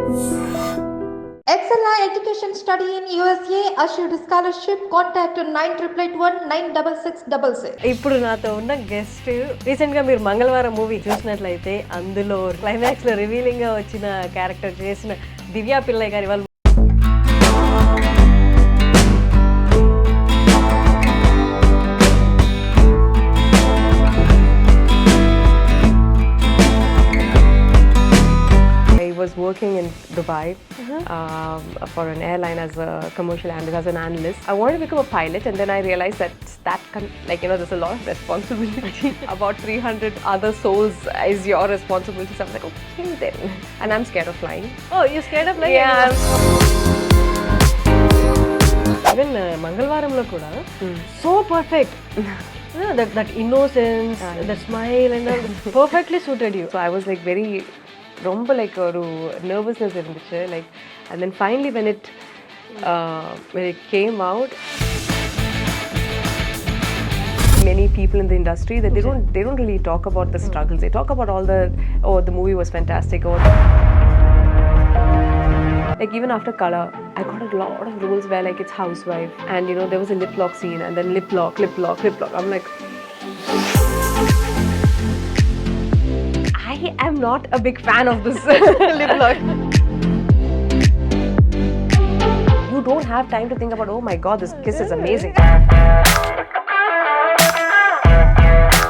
Excella Education Study in USA assured scholarship. Contact 9881 ఇప్పుడు నాతో ఉన్న గెస్ట్ రీసెంట్ గా మీరు మంగళవారం మూవీ చూసినట్లయితే అందులో క్లైమాక్స్ లో రివీలింగ్ గా వచ్చిన క్యారెక్టర్ చేసిన దివ్యా పిల్లయ్ గారి వాళ్ళు was working in Dubai for an airline as a commercial analyst, as an analyst. I wanted to become a pilot, and then I realized that there's a lot of responsibility. About 300 other souls is your responsibility. So I was like, okay then. And I'm scared of flying. Oh, you're scared of flying? Yeah. Even Mangalavaramlo kuda so perfect. That innocence, that smile, and that perfectly suited you. So I was like very ரொம்ப like ஒரு nervousness இருந்துச்சு like, and then finally when it came out, many people in the industry that they don't really talk about the struggles. They talk about all the movie was fantastic, or like even after Color I got a lot of roles where like it's housewife, and there was a lip lock scene, and then lip lock. I'm like, I am not a big fan of this lip lock. You don't have time to think about, oh my god, this kiss is amazing.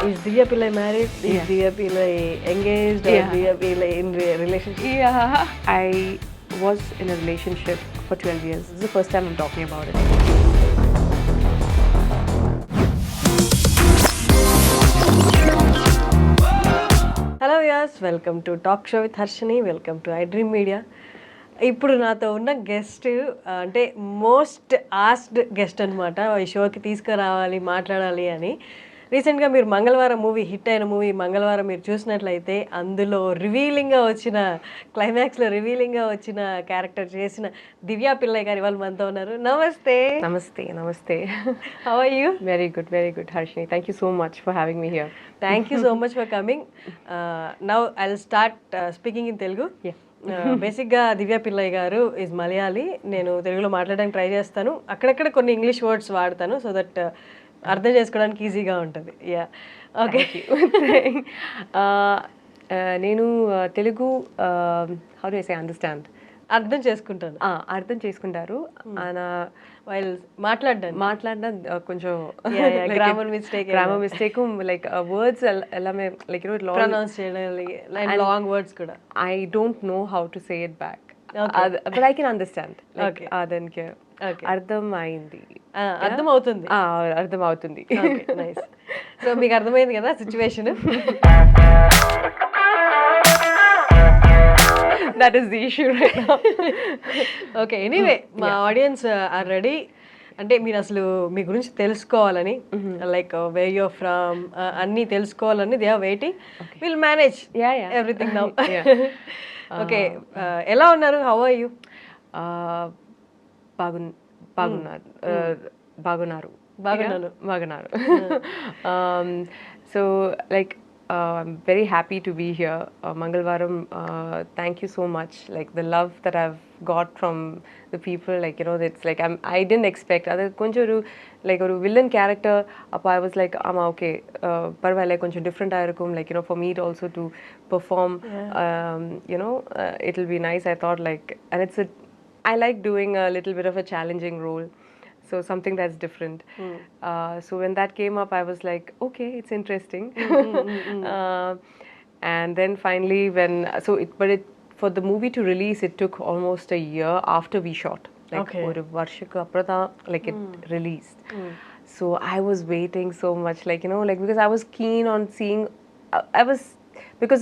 Is Divya Pillai married? Is Divya Pillai engaged? Or Divya Pillai in a relationship? Yeah. I was in a relationship for 12 years. This is the first time I'm talking about it. Hello viewers, welcome to talk show with Harshini. Welcome to iDream media. ఇప్పుడు నాతో ఉన్న guest అంటే most asked guest అనమాట. ఈ షోకి తీసుకురావాలి, మాట్లాడాలి అని. రీసెంట్గా మీరు మంగళవారం మూవీ, హిట్ అయిన మూవీ మంగళవారం మీరు చూసినట్లయితే అందులో క్లైమాక్స్లో రివీలింగ్గా వచ్చిన క్యారెక్టర్ చేసిన దివ్యా పిల్లయ్ గారు ఇవాళ మనతో ఉన్నారు. నమస్తే. నమస్తే. How are you? Very good Harshini. Thank you so much for having me here. Thank you so much for coming. Now I will start speaking in Telugu. బేసిక్గా దివ్యా పిల్లయ్ గారు ఈజ్ మలయాళీ. నేను తెలుగులో మాట్లాడడానికి ట్రై చేస్తాను. అక్కడక్కడ కొన్ని ఇంగ్లీష్ వర్డ్స్ వాడతాను, సో దట్ అర్థం చేసుకోవడానికి ఈజీగా ఉంటుంది. Yeah, okay. నేను Telugu how do I say understand, అర్థం చేసుకుంటారు. వైల్ మాట్లాడడం కొంచెం గ్రామర్ మిస్టేక్ లైక్ వర్డ్స్ ఎలా లైక్ ప్రొనౌన్స్ చేయడం, లాంగ్ వర్డ్స్ కూడా I don't know how to say it back, but I can understand. దానికి అర్థమవుతుంది. నైస్. సో మీకు అర్థమైంది కదా situation. That is the issue right now. Okay, anyway, మా audience are ready. అంటే మీరు అసలు మీ గురించి తెలుసుకోవాలని, లైక్ వేర్ యూర్ ఫ్రమ్ అన్నీ తెలుసుకోవాలని they are waiting. Will manage everything now. Okay, ఎలా ఉన్నారు? How are you? బాగున్నారు. So like I'm very happy to be here. Mangalavaram, thank you so much. Like the love that I've got from the people, like it's like I didn't expect. Adu konchu like a villain character up, I was like okay, parvale konchu different ayirukum, like for me also to perform. It'll be nice, I thought, like, and I like doing a little bit of a challenging role, so something that's different. So when that came up, I was like, okay, it's interesting. And then finally for the movie to release, it took almost a year after we shot, like oru varshaka aprada like it released. So I was waiting so much, like like because I was keen on seeing, because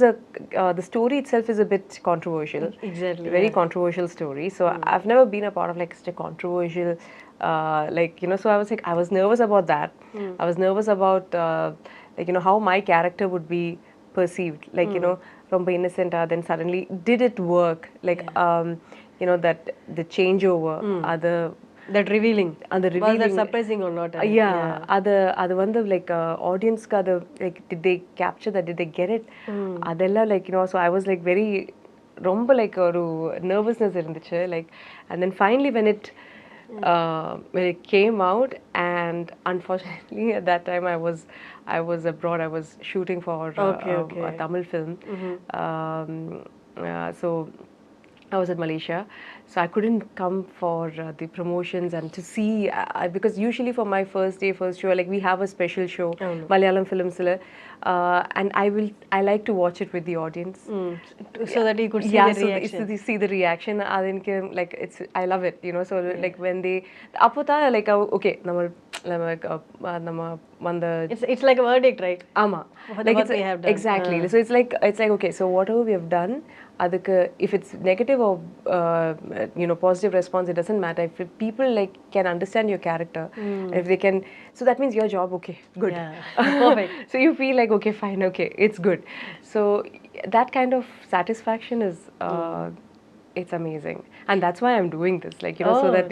the story itself is a bit controversial. Exactly. Very controversial story. So I've never been a part of like such a controversial so I was like, I was nervous about that. I was nervous about how my character would be perceived, like romba innocent, then suddenly did it work, like that the changeover, that revealing was that surprising or not? Adu vandu like audience ka like did they capture that, did they get it? Adella like so I was like very ரொம்ப like ஒரு nervousness இருந்துச்சு like and then finally when it came out and unfortunately at that time I was abroad. I was shooting for a Tamil film. So I was in Malaysia, so I couldn't come for the promotions and to see because usually for my first day, first show, like we have a special show, Malayalam films, and I like to watch it with the audience, so that you could see the reaction. So see the reaction. Like I love it, you know. So like when they, apota like okay, it's like a verdict, right? Ama. Like what we have done. Exactly. So it's like okay. So whatever we have done, if it's negative or you know positive response, it doesn't matter. If people like can understand your character, if they can, so that means your job okay, good, perfect. So you feel like okay, fine, okay, it's good. So that kind of satisfaction is it's amazing, and that's why I'm doing this, like you know, so that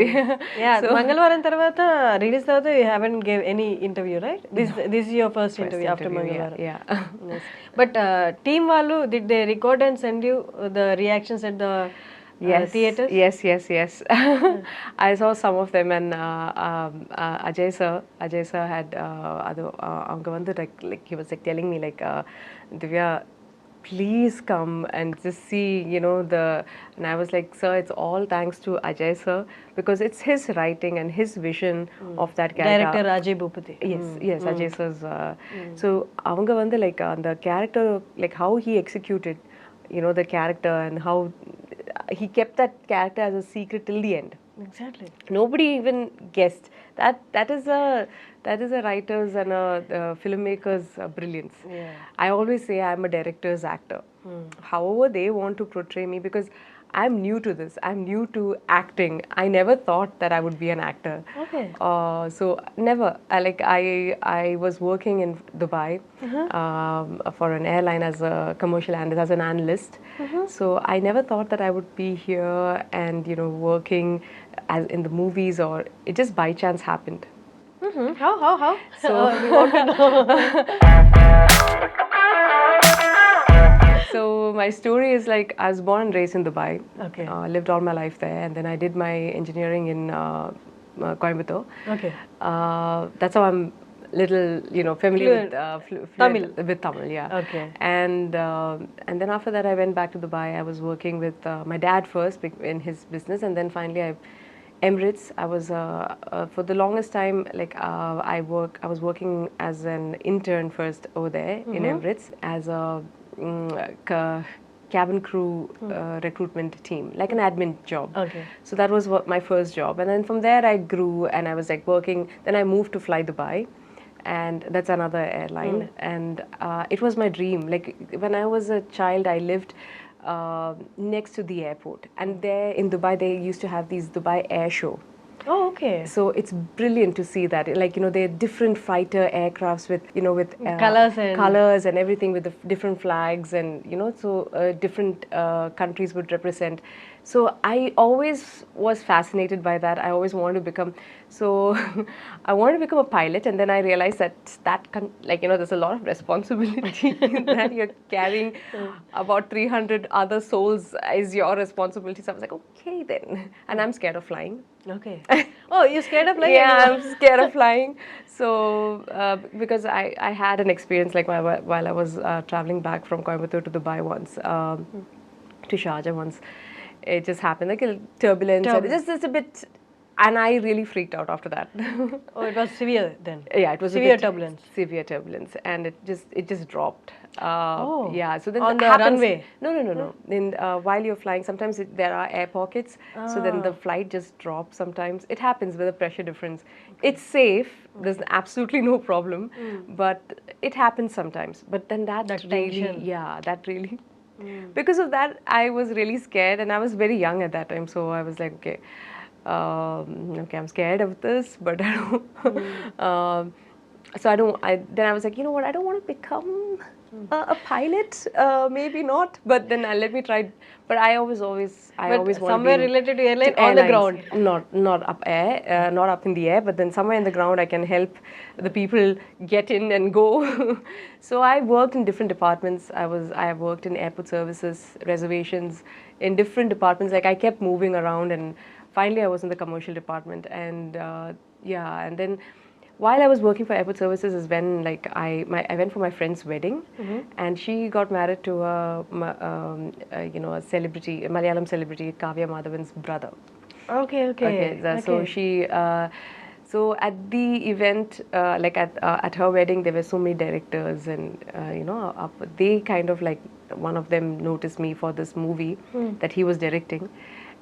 so Mangalavaram tarvata release tarvata you haven't gave any interview, right? This is your first interview after Mangalavaram. Yeah. Yes. But team vallu, did they record and send you the reactions at the theaters? Yes. I saw some of them, and Ajay sir had அவங்க வந்து like he was like telling me like Divya, please come and just see, you know, and I was like, sir, it's all thanks to Ajay sir, because it's his writing and his vision of that character. Director Ajay Bhupati. Yes, Ajay sir's so avanga vandu like the character, like how he executed, you know, the character, and how he kept that character as a secret till the end. Exactly. Nobody even guessed that. That is a writer's and a filmmaker's brilliance. I always say I'm a director's actor. However they want to portray me, because I'm new to this. I'm new to acting. I never thought that I would be an actor. Okay. So never. I was working in Dubai for an airline as a commercial analyst, as an analyst. So I never thought that I would be here and, you know, working as in the movies, or it just by chance happened. How? So We want to know. So my story is like I was born and raised in Dubai. Okay. Lived all my life there, and then I did my engineering in Coimbatore. Okay. That's how I'm little, you know, familiar with Tamil. With Tamil, yeah. Okay. And then after that I went back to Dubai. I was working with my dad first in his business, and then finally Emirates. I was for the longest time, like I was working as an intern first over there in Emirates as a cabin crew recruitment team, like an admin job. Okay. So that was my first job, and then from there I grew, and I was like working. Then I moved to Fly Dubai, and that's another airline, and it was my dream. Like when I was a child, I lived next to the airport, and there in Dubai they used to have these Dubai Air Show. Oh, okay. So it's brilliant to see that, like, you know, there are different fighter aircrafts with, you know, with colors and everything, with the different flags, and you know, so different countries would represent. So I always was fascinated by that. I always wanted to become, so I wanted to become a pilot, and then I realized that like, you know, there's a lot of responsibility that you're carrying. About 300 other souls is your responsibility. So I was like, okay then, and I'm scared of flying. Okay. Oh, you're scared of flying? Yeah, I'm scared of flying. So because I had an experience like while I was traveling back from Coimbatore to Dubai once, to Sharjah once. It just happened, like a turbulence. And just a bit, and I really freaked out after that. Oh, it was severe then? Yeah, it was severe turbulence. Severe turbulence, and it just dropped. Yeah, so then on the runway? No. Then while you're flying, sometimes there are air pockets. So then the flight just drops sometimes. It happens with a pressure difference. It's safe. There's absolutely no problem. But it happens sometimes. But then that really, that really. Because of that, I was really scared, and I was very young at that time. So I was like, okay, I'm scared of this, but I don't. So then I was like, you know what? I don't want to become A pilot, maybe not, but then let me try. But I always want to somewhere be related to airline, to on the airlines. ground. Not up air, not up in the air, but then somewhere in the ground I can help the people get in and go. So I worked in different departments. I have worked in airport services, reservations, in different departments. Like I kept moving around, and finally I was in the commercial department, and yeah, and then while I was working for airport services is when like I went for my friend's wedding, and she got married to a celebrity, a Malayalam celebrity, Kavya Madhavan's brother. Okay. So she so at the event, like at her wedding, there were so many directors, and they kind of like, one of them noticed me for this movie that he was directing,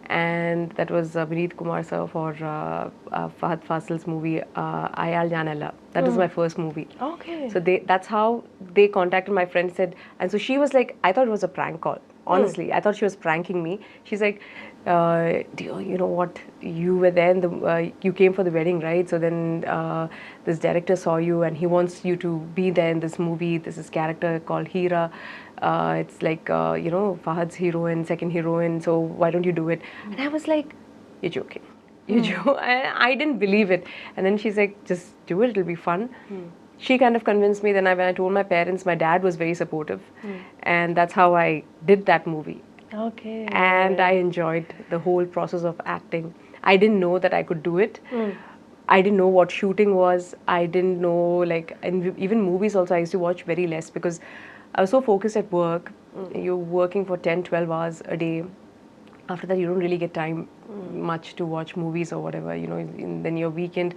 and that was Vineet Kumar sir for Fahad Fasil's movie Ayal Janala. That was my first movie. Okay. So that's how they contacted my friend, said, and so she was like, I thought it was a prank call. Honestly, I thought she was pranking me. She's like, you know what? You were there, and you came for the wedding, right? So then this director saw you, and he wants you to be there in this movie. This is character called Hira. It's like Fahad's heroine, second heroine. So why don't you do it? And I was like, you're joking. I didn't believe it. And then she's like, just do it. It'll be fun. She kind of convinced me. Then when I told my parents, my dad was very supportive, and that's how I did that movie. Okay. And I enjoyed the whole process of acting. I didn't know that I could do it. I didn't know what shooting was. I didn't know, like, and even movies also I used to watch very less because I was so focused at work. You're working for 10, 12 hours a day. After that, you don't really get time much to watch movies or whatever, then your weekend,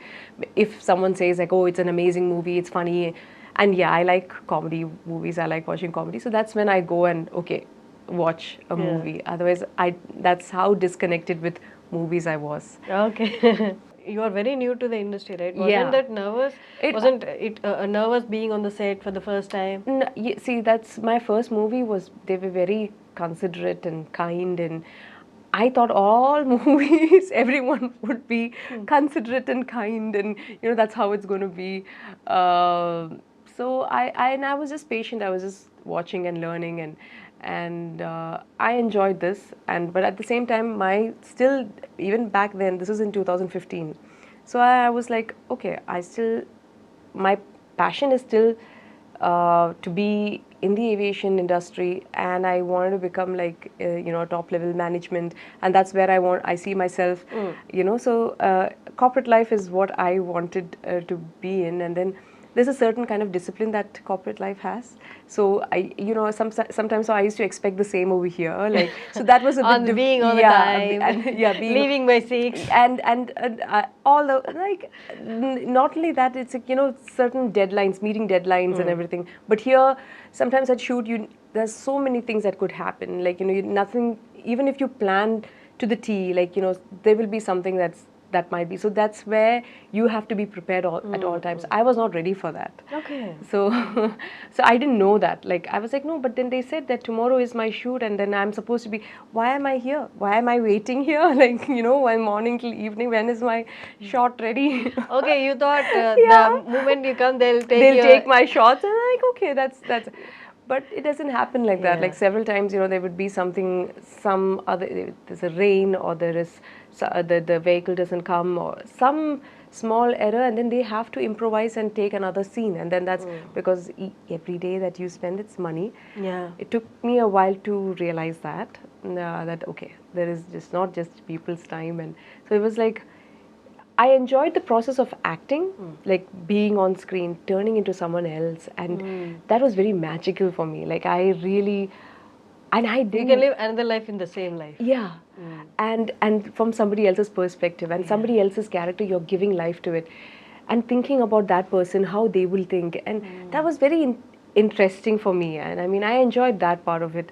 if someone says like, oh, it's an amazing movie, it's funny, and yeah, I like comedy movies, I like watching comedy, so that's when I go and, okay, watch a movie. Otherwise, that's how disconnected with movies I was. Okay. You are very new to the industry, right? Wasn't that nervous? Wasn't it nervous being on the set for the first time? No, see, that's my first movie. They were very considerate and kind, and I thought all movies, everyone would be considerate and kind, and that's how it's going to be. So I was just patient. I was just watching and learning, and I enjoyed this. But at the same time, even back then, this was in 2015. So I was like, okay, my passion is still to be in the aviation industry, and I wanted to become like top level management, and that's where I see myself. So corporate life is what I wanted to be in, and then there's a certain kind of discipline that corporate life has. So sometimes I used to expect the same over here, like, so that was a bit being all the time, leaving by 6, and all the, like, not only that, it's like, certain deadlines, meeting deadlines and everything. But here, sometimes at shoot, there's so many things that could happen. Like, nothing, even if you plan to the T, like, there will be something that might be. So that's where you have to be prepared at all times. I was not ready for that. Okay. So I didn't know that. Like, I was like, no, but then they said that tomorrow is my shoot, and then I'm supposed to be, why am I here? Why am I waiting here? Like, one morning till evening, when is my shot ready? Okay, you thought the moment you come, they'll take my shots, and I'm like, okay, that's. But it doesn't happen like that. Like, several times, there would be there's a rain, or there is, the vehicle doesn't come, or some small error, and then they have to improvise and take another scene. And then that's because every day that you spend, it's money. Yeah. It took me a while to realize that, okay, there is just not just people's time. And so it was like, I enjoyed the process of acting, like being on screen, turning into someone else, and that was very magical for me. Like, I really, and I did. You can live another life in the same life. Yeah, and from somebody else's perspective and somebody else's character, you're giving life to it, and thinking about that person, how they will think, and that was very interesting for me. And I mean, I enjoyed that part of it,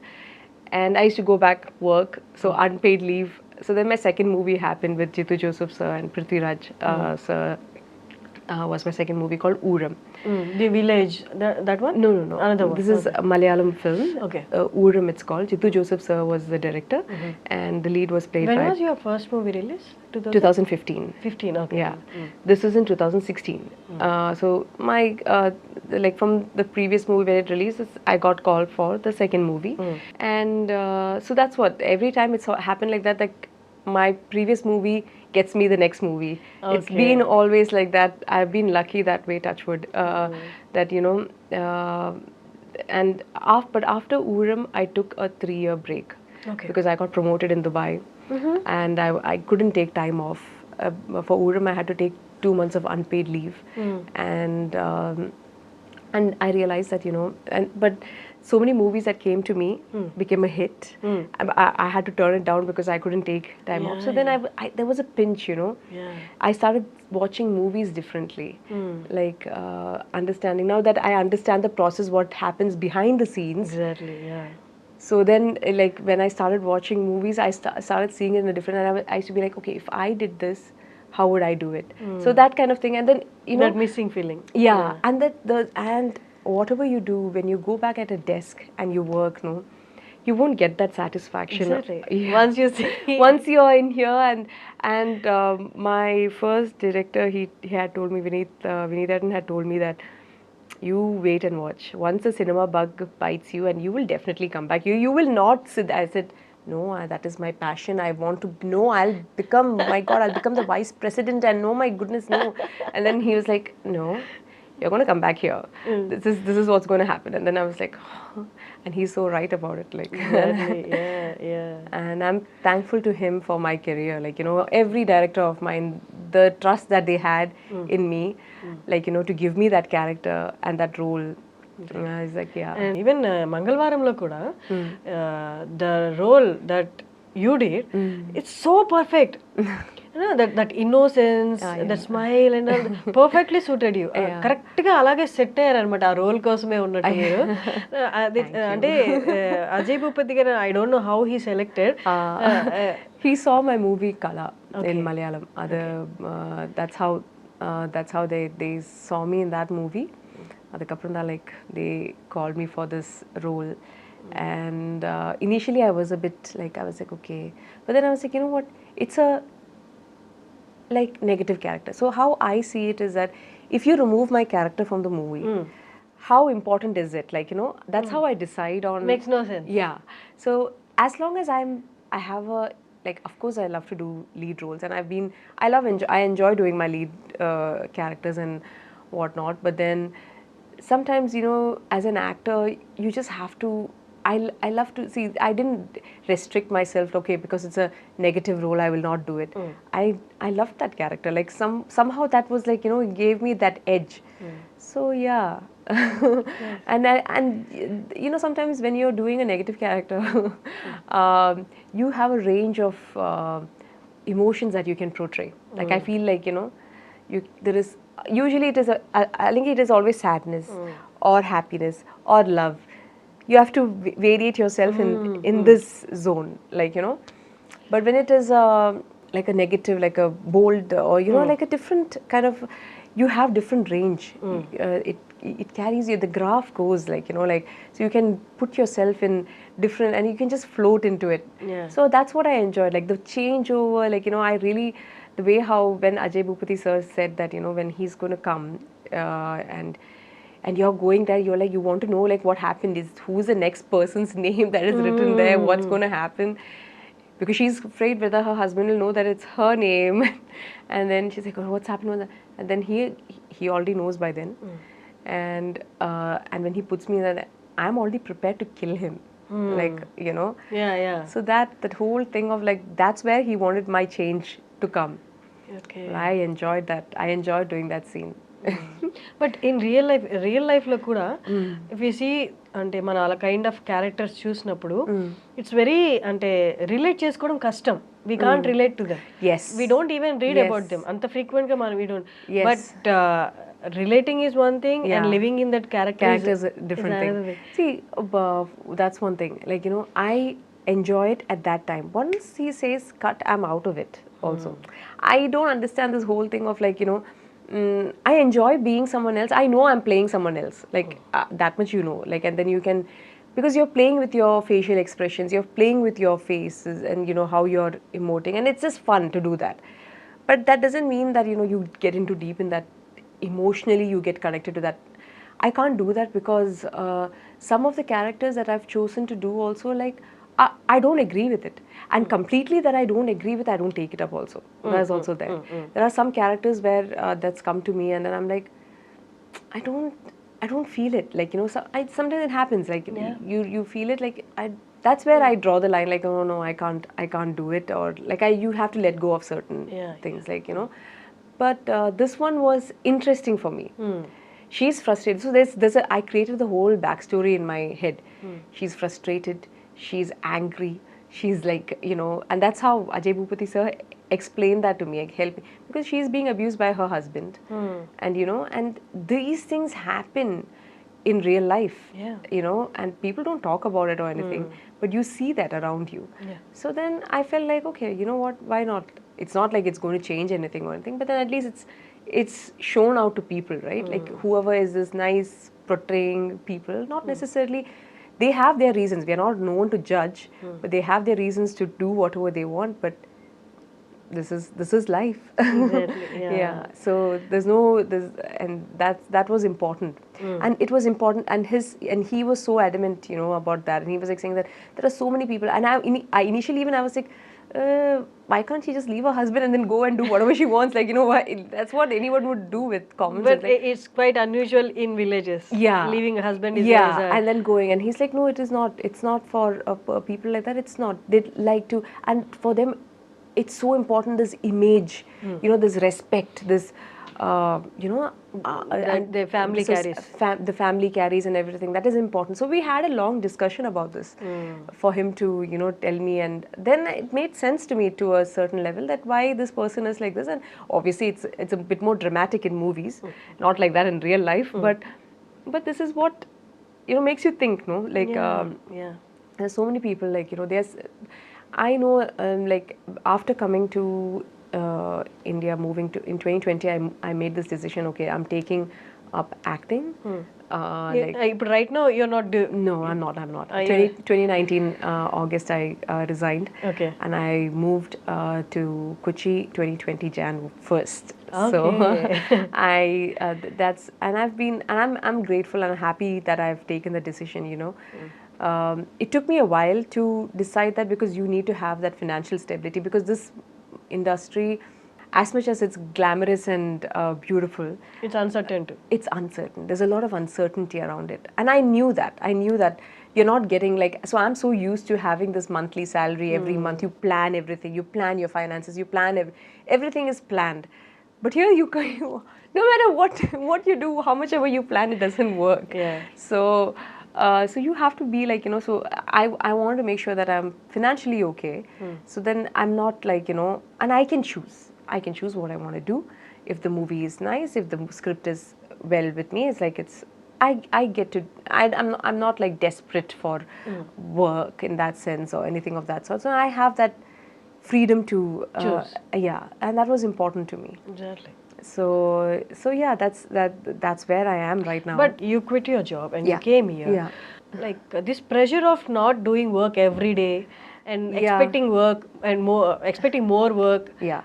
and I used to go back work, so unpaid leave. So then my second movie happened with Jitu Joseph sir and Prithviraj sir. was my second movie called Ooram. The village, that one? No, no, no. Another one. This is a Malayalam film. Okay. Ooram it's called. Jittu Joseph sir was the director and the lead was played When by... was your first movie released? 2015. 15, okay. Yeah. This was in 2016. So my, like from the previous movie when it released, I got called for the second movie. And so that's what, every time it's happened like that, like my previous movie gets me the next movie. It's been always like that. I've been lucky that way, touch wood, that, you know, but after Ooram, I took a 3-year break because I got promoted in Dubai and I couldn't take time off. For Ooram, I had to take 2 months of unpaid leave. And I realized that, you know, but so many movies that came to me became a hit. I had to turn it down because I couldn't take time off. So then there was a pinch, you know. I started watching movies differently, like understanding. Now that I understand the process, what happens behind the scenes. Exactly, yeah. So then, like, when I started watching movies, I started seeing it in a different, and I used to be like, okay, if I did this, how would I do it? So that kind of thing. And then, you know, That missing feeling. yeah. And whatever you do, when you go back at a desk and you work, no, you won't get that satisfaction. Exactly. Yeah. Once you see, once you're in here, and my first director, he had told me, Vineethan had told me that you wait and watch. Once the cinema bug bites you, and you will definitely come back. You will not sit. I said, no, that is my passion. I want to know. I'll become, my God, I'll become the vice president. And no, my goodness, no. And then he was like, no, you're going to come back here. This is what's going to happen. And then I was like, oh. And he's so right about it. Like, exactly, yeah. And I'm thankful to him for my career. Like, you know, every director of mine, the trust that they had in me, like, you know, to give me that character and that role. It's like, yeah. And even Mangalavaramlo kuda, the role that you did, it's so perfect. You know, that innocence, that smile and all, perfectly suited you. Correct ga alage set అయ్యారు అన్నమాట ఆ role కోసమే ఉన్నట్టు మీరు. అంటే అజయ్ భూపతి గారు, I don't know how he selected. He saw my movie Kala in Malayalam. That's how they saw me in that movie. Adukapram da, like, they called me for this role. And initially I was a bit like, I was like, okay. But then I was like, you know what? It's a like negative character. So how I see it is that if you remove my character from the movie, how important is it? Like, you know, that's how I decide on. Makes no sense. Yeah. So as long as I have a, like, of course I love to do lead roles, and I enjoy doing my lead characters and whatnot. But then sometimes, you know, as an actor, you just have to. I love to see. I didn't restrict myself. Okay, because it's a negative role, I will not do it. I loved that character. Like somehow that was like, you know, it gave me that edge. So yeah. And you know, sometimes when you're doing a negative character, you have a range of emotions that you can portray. Like I feel like, you know, there is usually it is I think it is always sadness or happiness or love. You have to variate yourself in this zone, like, you know. But when it is like a negative, like a bold, or, you know, like a different kind of, you have different range. It carries you, the graph goes, like, you know, like, so you can put yourself in different, and you can just float into it. So that's what I enjoyed, like the changeover, like, you know, I really, the way how when Ajay Bhupati sir said that, you know, when he's going to come and you're going there, you're like, you want to know, like, what happened, is who's the next person's name that is written there, what's going to happen, because she's afraid whether her husband will know that it's her name. And then she's like, oh, what's happened with that? And then he already knows by then. And when he puts me in that, I'm already prepared to kill him. Like, you know. So that whole thing of, like, that's where he wanted my change to come. I enjoyed that. I enjoyed doing that scene. But in real life lo kuda, if you see ante mana ala kind of characters choosinapudu, it's very ante relate chesukodam kashtam. We can't relate to them. Yes. We don't even read about them anta frequent ga we don't. But relating is one thing, and living in that character is a different thing. See, that's one thing, like, you know, I enjoy it at that time. Once he says cut, I'm out of it also. I don't understand this whole thing of, like, you know, I enjoy being someone else. I know I'm playing someone else. Like that much, you know. Like, and then you can, because you're playing with your facial expressions, you're playing with your faces, and you know how you're emoting, and it's just fun to do that. But that doesn't mean that you get into deep in that emotionally. You get connected to that. I can't do that because some of the characters that I've chosen to do also, like, I don't agree with it, and completely that I don't agree with, I don't take it up also. That's also there. There are some characters where that's come to me, and then I'm like, I don't feel it. Like, sometimes it happens. Like, you feel it. Like, that's where I draw the line. Like, oh no, I can't do it, or like you have to let go of certain things. Like, But this one was interesting for me. She's frustrated. So I created the whole backstory in my head. She's frustrated. She's angry. She's like, and that's how Ajay Bhupati sir explained that to me, like, help me, because she's being abused by her husband, and and these things happen in real life, and people don't talk about it or anything, but you see that around you. So then I felt like, okay, you know what? Why not? It's not like it's going to change anything or anything, but then at least it's shown out to people, right? Like, whoever is this nice portraying people, not necessarily, they have their reasons. We are not known to judge, but they have their reasons to do whatever they want. But this is life. Exactly. Yeah. So and that was important, and it was important, and he was so adamant, about that, and he was like saying that there are so many people, and I initially even I was like, why can't she just leave her husband and then go and do whatever she wants? Like, why, that's what anyone would do with common sense. But it's quite unusual in villages. Yeah, leaving a husband is and then going, and he's like, no, it is not. It's not for people like that. It's not. They like to, and for them, it's so important. This image, this respect, this, and the family carries. The family carries and everything. That is important. So we had a long discussion about this for him to, tell me, and then it made sense to me to a certain level that why this person is like this, and obviously it's a bit more dramatic in movies, not like that in real life, but this is what makes you think, no, like there's so many people, like there's. I know, like, after coming to India, moving to in 2020, I made this decision. Okay, I'm taking up acting. But right now you're not doing. No, I'm not. 2019 August, I resigned. Okay. And I moved to Kochi 2020 Jan 1st. Okay. So I'm grateful and happy that I've taken the decision. It took me a while to decide that, because you need to have that financial stability, because this industry, as much as it's glamorous and beautiful, It's uncertain too. It's uncertain. There's a lot of uncertainty around it. And I knew that you're not getting, like, so I'm so used to having this monthly salary every month. You plan everything. You plan your finances. You plan everything is planned. But here no matter what you do, how much ever you plan, it doesn't work. Yeah. So you have to be like, so I want to make sure that I'm financially okay. So then I'm not like, and I can choose what I want to do. If the movie is nice, if the script is well with me, it's like I get to, I'm not like desperate for work in that sense or anything of that sort. So I have that freedom to choose. Yeah, and that was important to me. Exactly. So yeah, that's where I am right now. But you quit your job and you came here. Yeah. Like this pressure of not doing work every day and expecting work and expecting more work. Yeah.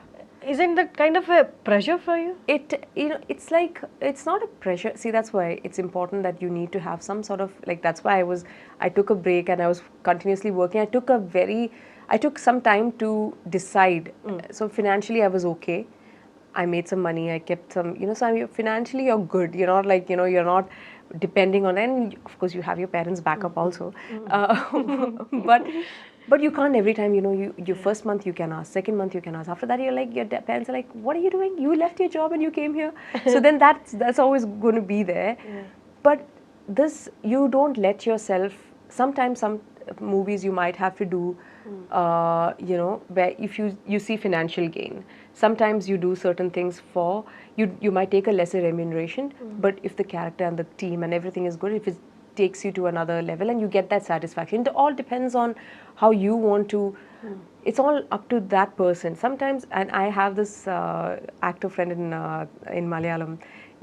Isn't that kind of a pressure for you? It's like, it's not a pressure. See, that's why it's important that you need to have some sort of, like, that's why I took a break and I was continuously working. I took some time to decide. So financially I was okay. I made some money, I kept some, so financially you're good. You're not like, you're not depending on, and of course you have your parents' backup also. But you can't every time, your first month you can ask, second month you can ask. After that, you're like, your parents are like, what are you doing? You left your job and you came here. So then that's always going to be there. Yeah. But you don't let yourself, sometimes some movies you might have to do, where if you see financial gain, sometimes you do certain things you might take a lesser remuneration, but if the character and the team and everything is good, if takes you to another level and you get that satisfaction. It all depends on how you want to. It's all up to that person. Sometimes, and I have this actor friend in Malayalam.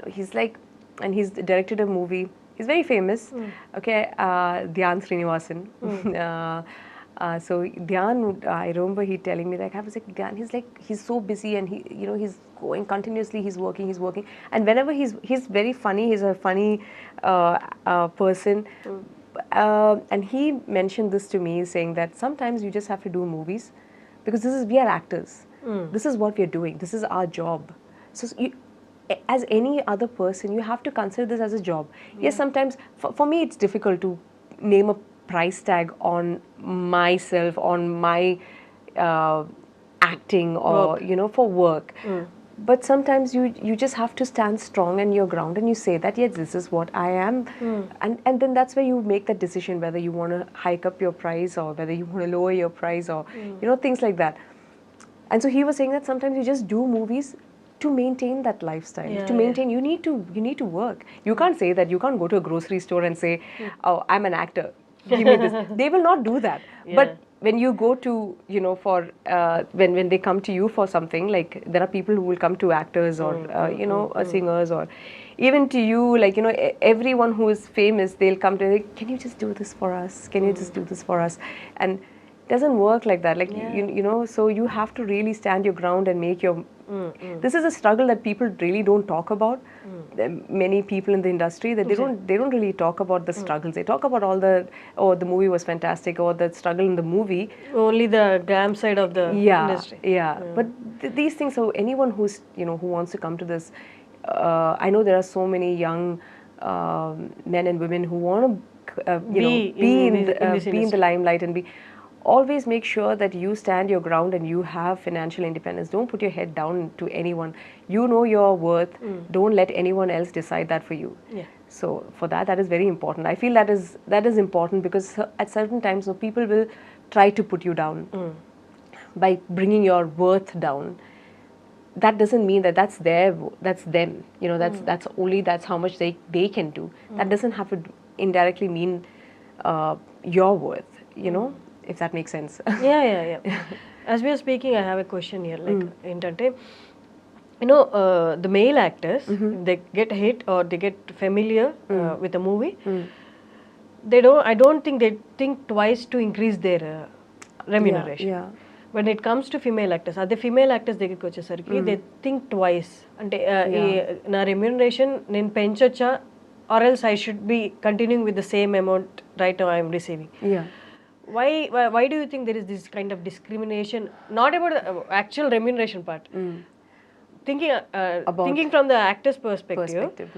He's like, and he's directed a movie. He's very famous. Okay, Dhyan Srinivasan. So Dhyan, I remember he telling me, like, I was like, Dhyan, he's so busy and he's going continuously, he's working, and whenever he's very funny, he's a funny person. And he mentioned this to me, saying that sometimes you just have to do movies because we are actors. This is what we are doing. This is our job. So as any other person, you have to consider this as a job. Yes, sometimes for me it's difficult to name a price tag on myself, on my acting or for work. But sometimes you just have to stand strong in your ground and you say that, yes, this is what I am. And then that's where you make that decision whether you want to hike up your price or whether you want to lower your price or things like that. And so he was saying that sometimes you just do movies to maintain that lifestyle. To maintain, you need to work. You can't say that, you can't go to a grocery store and say, oh, I'm an actor, give me this. They will not do that. But when you go to, for when they come to you for something, like there are people who will come to actors or singers, or even to you, like everyone who is famous, they'll come to, like, can you just do this for us? Can you just do this for us? And it doesn't work like that. Like so you have to really stand your ground and make your. This is a struggle that people really don't talk about. Many people in the industry, that they don't really talk about the struggles. They talk about all the the movie was fantastic, or the struggle in the movie. Only the glam side of the industry. But these things. So anyone who's who wants to come to this, I know there are so many young men and women who want to be in the limelight and be. Always make sure that you stand your ground and you have financial independence. Don't put your head down to anyone. You know your worth. Don't let anyone else decide that for you. So for that is very important. I feel that is important because at certain times, people will try to put you down by bringing your worth down. That doesn't mean that that's them. That's how much they can do. That doesn't have to indirectly mean your worth. If that makes sense. Yeah. As we are speaking, I have a question here. Like, the male actors, they get hit or they get familiar with a movie. I don't think they think twice to increase their remuneration. When it comes to female actors, the female actors they think twice. Na remuneration nen penchocha, or else I should be continuing with the same amount right now I am receiving. Why do you think there is this kind of discrimination? Not about the actual remuneration part. Thinking from the actor's perspective,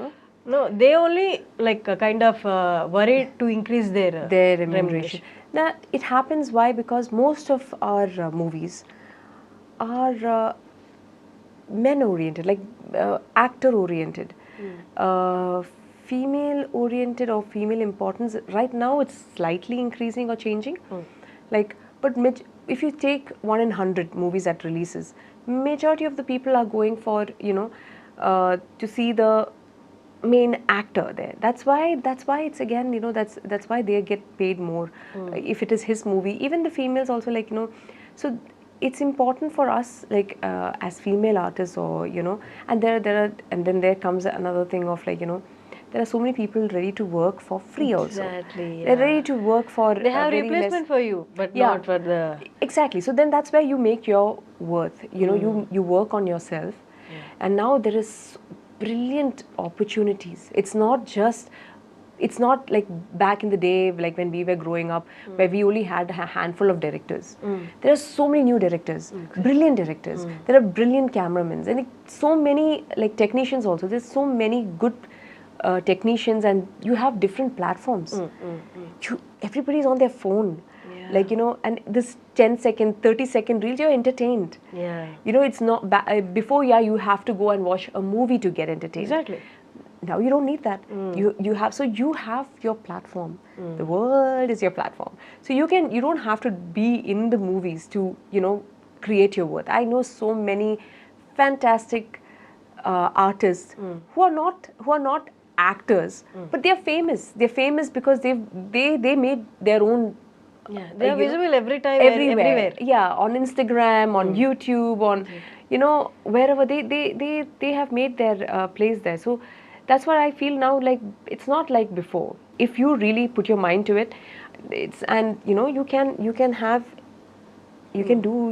no, they only like kind of worried to increase their remuneration. Now it happens why? Because most of our movies are men oriented, like actor oriented. Female oriented or female importance right now it's slightly increasing or changing. But if you take 1 in 100 movies that releases, majority of the people are going for to see the main actor there. That's why it's again that's why they get paid more if it is his movie. Even the females also, like so it's important for us, like as female artists, or and then there comes another thing of, like there are so many people ready to work for free also. Exactly. They're ready to work for they have replacement for you, but not for the. Exactly. So then that's where you make your worth. You work on yourself, and now there is brilliant opportunities. It's not like back in the day, like when we were growing up, where we only had a handful of directors. There are so many new directors, brilliant directors. There are brilliant cameramans, and so many like technicians also. There's so many good technicians, and you have different platforms. Everybody's on their phone, like and this 10-second, 30-second reels, you're entertained. It's not before. You have to go and watch a movie to get entertained. Exactly. Now you don't need that. You have your platform. The world is your platform. So you don't have to be in the movies to create your worth. I know so many fantastic artists who are not actors, but they're famous. They're famous because they made their own. Yeah, they are visible every time, Everywhere. Yeah, on Instagram, on YouTube, on wherever they have made their place there. So that's what I feel now. Like it's not like before. If you really put your mind to it, you can have. You can do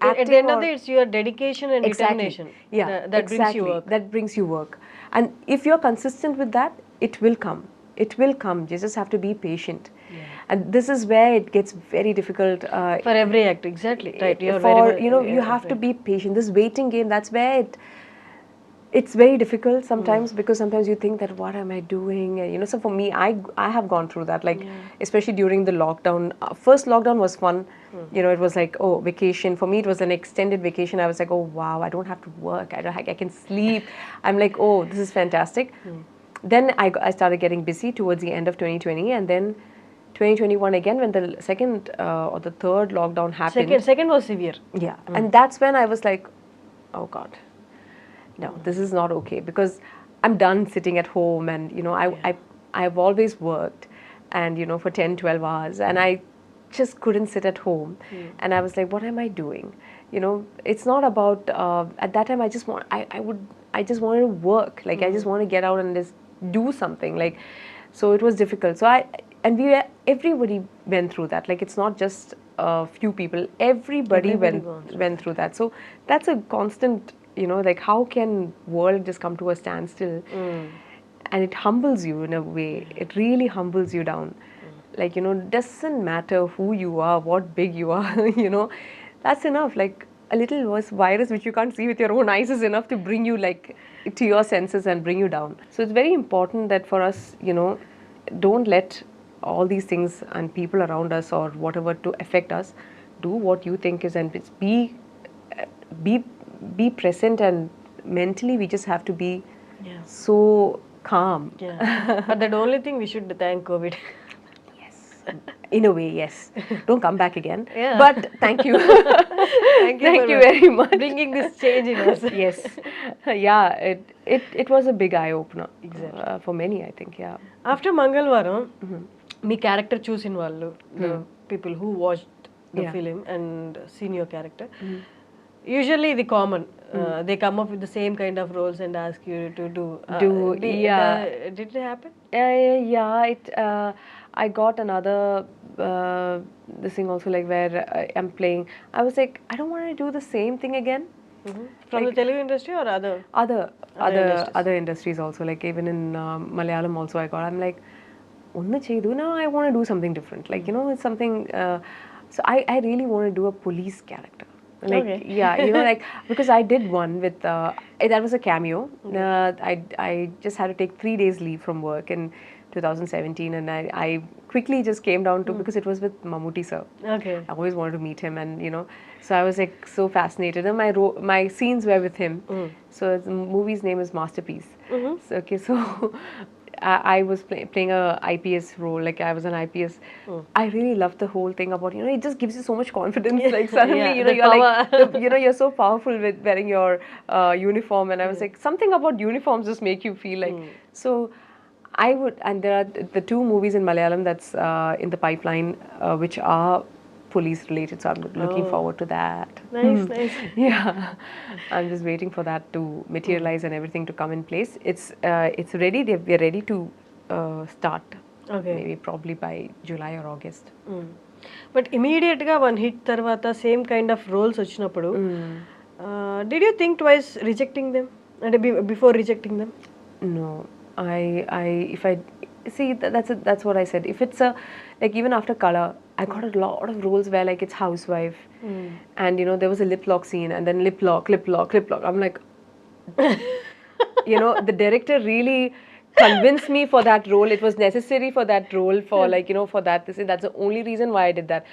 At the end of the day, it's your dedication and determination. Yeah, that brings you work. That brings you work. And if you're consistent with that, it will come. It will come. You just have to be patient. Yeah. And this is where it gets very difficult. For every act, exactly. Right. You have to be patient. This waiting game, that's where it's very difficult sometimes because sometimes you think that what am I doing? So for me, I have gone through that, like especially during the lockdown. First lockdown was fun. It was like, oh, vacation. For me, it was an extended vacation. I was like, oh wow, I don't have to work. I can sleep. I'm like, oh, this is fantastic. Then I started getting busy towards the end of 2020, and then 2021 again when the second or the third lockdown happened. Second was severe. Yeah, and that's when I was like, oh God. No, this is not okay because I'm done sitting at home and I've always worked and for 10, 12 hours and I just couldn't sit at home and I was like, what am I doing? It's not about at that time I just wanted to work, like I just want to get out and just do something, like, so it was difficult. So everybody went through that, like it's not just a few people, everybody went through that. So that's a constant, like how can world just come to a standstill? And it humbles you in a way. It really humbles you down. Like, doesn't matter who you are, what big you are, that's enough. Like a little virus which you can't see with your own eyes is enough to bring you like to your senses and bring you down. So it's very important that for us, don't let all these things and people around us or whatever to affect us. Do what you think is, and be present, and mentally we just have to be so calm. But the only thing we should thank COVID. Yes, in a way, yes. Don't come back again. But thank you. Thank you very much. Bringing this change in us. Yes. Yeah, it was a big eye opener. Exactly. For many, I think. Yeah. After Mangalavaram, me character choosing vallu, the people who watched the film and seen your character. Usually the common, they come up with the same kind of roles and ask you to do. Did it happen? I got another this thing also, like where I'm playing. I was like, I don't want to do the same thing again. From the Telugu industry or other industries also, like even in Malayalam also I'm like, now I want to do something different. Like, it's something, so I really want to do a police character. Like, like, because I did one with, that was a cameo. I just had to take 3 days leave from work in 2017 and I quickly just came down to, because it was with Mammootty sir. I always wanted to meet him and, so I was like so fascinated and my scenes were with him. So the movie's name is Masterpiece. So I was playing a IPS role, like I was an IPS. I really loved the whole thing about, it just gives you so much confidence. Like suddenly, you're like, you're so powerful with wearing your uniform. And I was like, something about uniforms just make you feel like, so I would, and there are the 2 movies in Malayalam that's in the pipeline, which are police related, so I'm looking forward to that. Nice. Yeah, I'm just waiting for that to materialize and everything to come in place. It's ready. We're ready to start. Maybe probably by July or August. But immediate ga one hit tarvata same kind of roles vachinappudu, did you think twice rejecting them and before rejecting them? No, if I see that's what I said. If it's like even after Color, I got a lot of roles where like it's housewife, and there was a lip lock scene, and then lip lock. I'm like, the director really convinced me for that role. It was necessary for that role, for like for that. That's the only reason why I did that.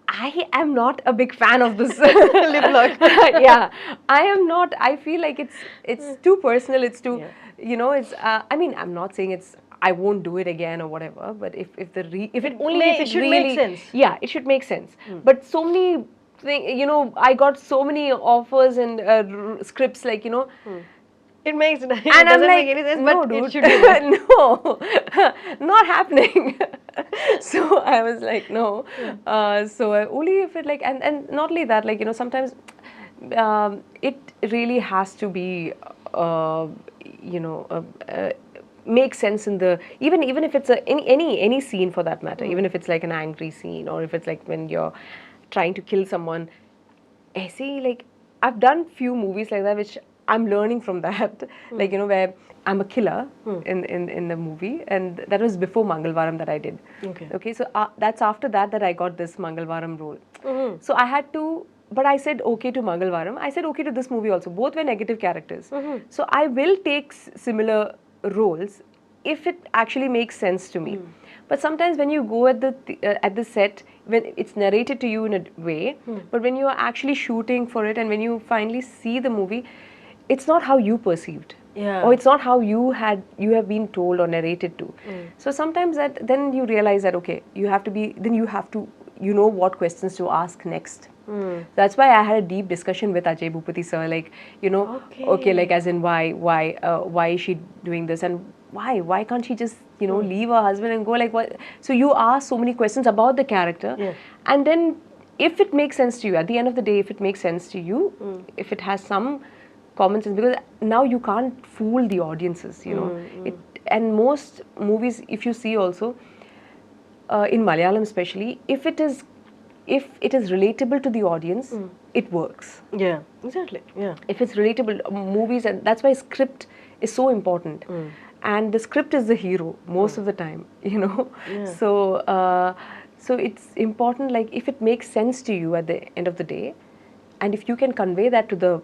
I am not a big fan of this lip lock. Yeah, I am not. I feel like it's too personal. It's too, it's. I mean, I'm not saying I won't do it again or whatever. But if it should make sense. Yeah, it should make sense. But so many things, I got so many offers and scripts, like It makes it And I'm doesn't like, make any sense, no, but dude, it should be. no, not happening. So I was like, no. So only if it like, and not only that, like, sometimes it really has to be, you know, make sense in the even if it's any scene for that matter, even if it's like an angry scene, or if it's like when you're trying to kill someone. I see, like, I've done few movies like that, which I'm learning from that. Like, where I'm a killer in the movie, and that was before Mangalavaram that I did. Okay, so that's after that I got this Mangalavaram role. So I had to, but I said okay to Mangalavaram. I said okay to this movie also. Both were negative characters. So I will take similar roles if it actually makes sense to me. But sometimes when you go at the set, when it's narrated to you in a way, but when you are actually shooting for it and when you finally see the movie, it's not how you perceived. Yeah. Or it's not how you have been told or narrated to. So sometimes then you realize that okay, you have to what questions to ask next. That's why I had a deep discussion with Ajay Bhupati sir, like, okay, like as in why is she doing this, and why can't she just leave her husband and go, like, what? So you ask so many questions about the character, and then if it makes sense to you at the end of the day, if it makes sense to you, if it has some common sense, because now you can't fool the audiences, and most movies, if you see also in Malayalam especially, if it is relatable to the audience, it works. Yeah, exactly. Yeah. If it's relatable, movies, and that's why script is so important. And the script is the hero most of the time, So it's important, like, if it makes sense to you at the end of the day, and if you can convey that to the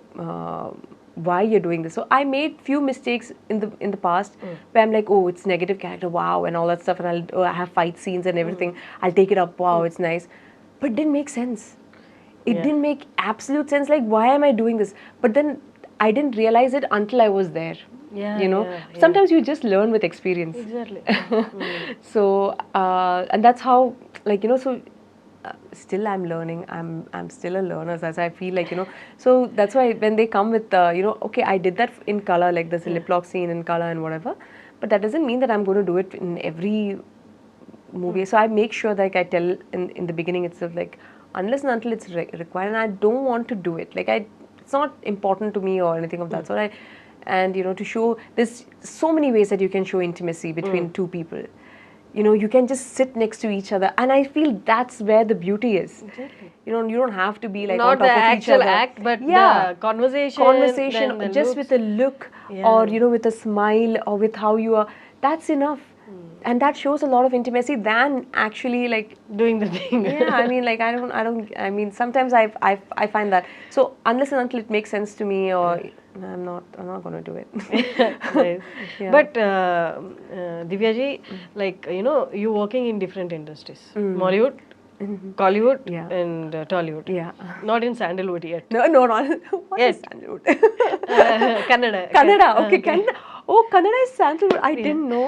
why you're doing this. So I made few mistakes in the past where I'm like, oh, it's negative character, wow, and all that stuff, and I have fight scenes and everything. I'll take it up, wow, it's nice, but it didn't make sense. It didn't make absolute sense. Like, why am I doing this? But then I didn't realize it until I was there. Sometimes you just learn with experience. Exactly. So and that's how, like, so still I'm learning. I'm still a learner, as I feel like, so that's why when they come with okay, I did that in color, like there's a lip lock scene in color and whatever, but that doesn't mean that I'm going to do it in every movie. So I make sure that I tell in the beginning itself, like, unless and until it's required, and I don't want to do it, like, it's not important to me or anything of that sort. And to show, there's so many ways that you can show intimacy between two people. You can just sit next to each other, and I feel that's where the beauty is. Exactly. You don't have to be like not on top the of each actual other. act, but the conversation, then the just looks. with a look, or with a smile, or with how you are. That's enough. And that shows a lot of intimacy than actually, like, doing the thing. Yeah, I mean, like, I mean, sometimes I find that. So unless and until it makes sense to me, or I'm not going to do it. Nice. Yeah. But Divya ji, like, you working in different industries, Mollywood, Collywood, and Tollywood. Yeah. Not in Sandalwood yet. No, not. What is Sandalwood? Kannada. Kannada. Okay, Kannada. Oh, Kannada is Sandalwood. I didn't know.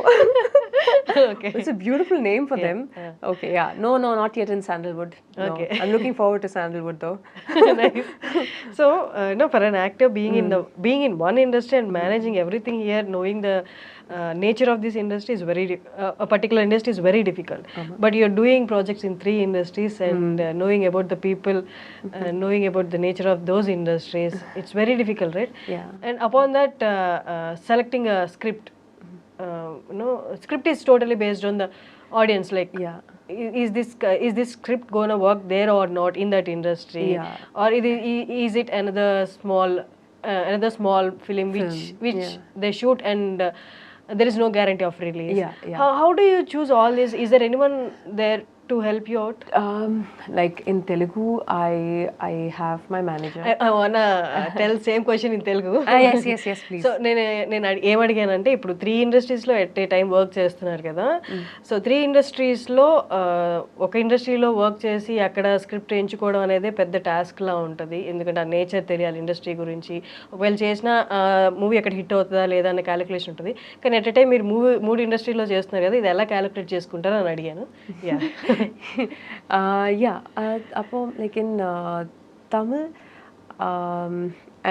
Okay. It's a beautiful name for them. Okay, yeah. No, not yet in Sandalwood. No. Okay. I'm looking forward to Sandalwood though. Nice. So, for an actor being in one industry and managing everything here, knowing the nature of this industry is a particular industry is very difficult. But you're doing projects in 3 industries and knowing about the people, knowing about the nature of those industries, it's very difficult, right? Yeah. And upon that, selecting a script, script is totally based on the audience, like, is this script gonna work there or not in that industry, or is it another small film which they shoot and there is no guarantee of release. How do you choose all this? Is there anyone there to help you out? Like in Telugu, I have my manager. I wanna tell same question in Telugu. Yes, please. So నేను ఏం అడిగానంటే, ఇప్పుడు 3 ఇండస్ట్రీస్లో at a time work చేస్తున్నారు కదా. So 3 ఇండస్ట్రీస్లో ఒక ఇండస్ట్రీలో work చేసి అక్కడ script ఎంచుకోవడం అనేది పెద్ద టాస్క్లా ఉంటుంది. ఎందుకంటే ఆ నేచర్ తెలియాలి ఇండస్ట్రీ గురించి. ఒకవేళ చేసిన మూవీ అక్కడ హిట్ అవుతుందా లేదా అనే క్యాలిక్యులేషన్ ఉంటుంది. కానీ ఎట్ ఏ టైం మీరు 3 ఇండస్ట్రీలో చేస్తున్నారు కదా, ఇది ఎలా క్యాలిక్యులేట్ చేసుకుంటారో అని అడిగాను. அப்போ like in Tamil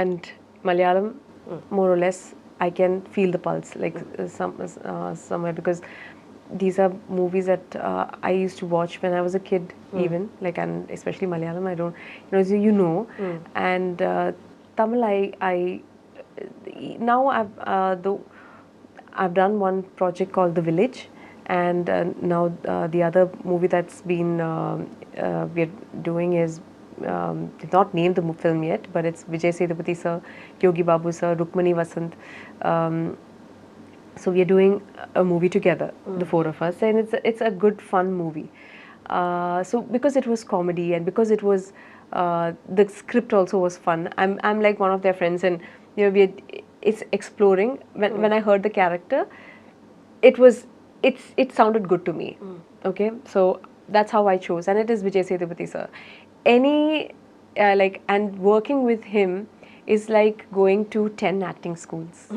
and Malayalam, more or less I can feel the pulse, like somewhere, because these are movies that I used to watch when I was a kid, even, like, and especially Malayalam. I don't, so and Tamil. I now I've done one project called The Village, and now the other movie that's been we're doing is not named the film yet, but it's Vijay Sethupathi sir, Yogi Babu sir, Rukmani Vasant. So we are doing a movie together, the four of us, and it's a good fun movie. So because it was comedy and because it was the script also was fun. I'm like one of their friends, and it's exploring. When I heard the character, it sounded good to me. Okay, so that's how I chose, and it is Vijay Sethupathi sir. And working with him is like going to 10 acting schools.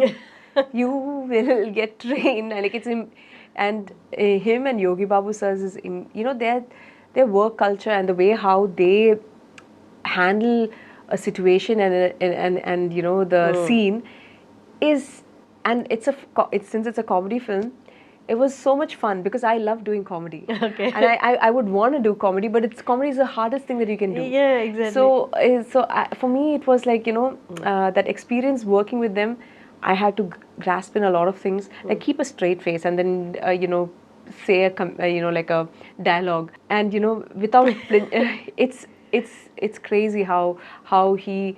You will get trained, and him and Yogi Babu sirs is their work culture and the way how they handle a situation and the scene is, and since it's a comedy film, it was so much fun because I love doing comedy. Okay. And I would want to do comedy, but comedy is the hardest thing that you can do. Yeah, exactly. So for me, it was like, that experience working with them, I had to grasp in a lot of things, like keep a straight face and then, say like a dialogue. And, without, it's crazy how he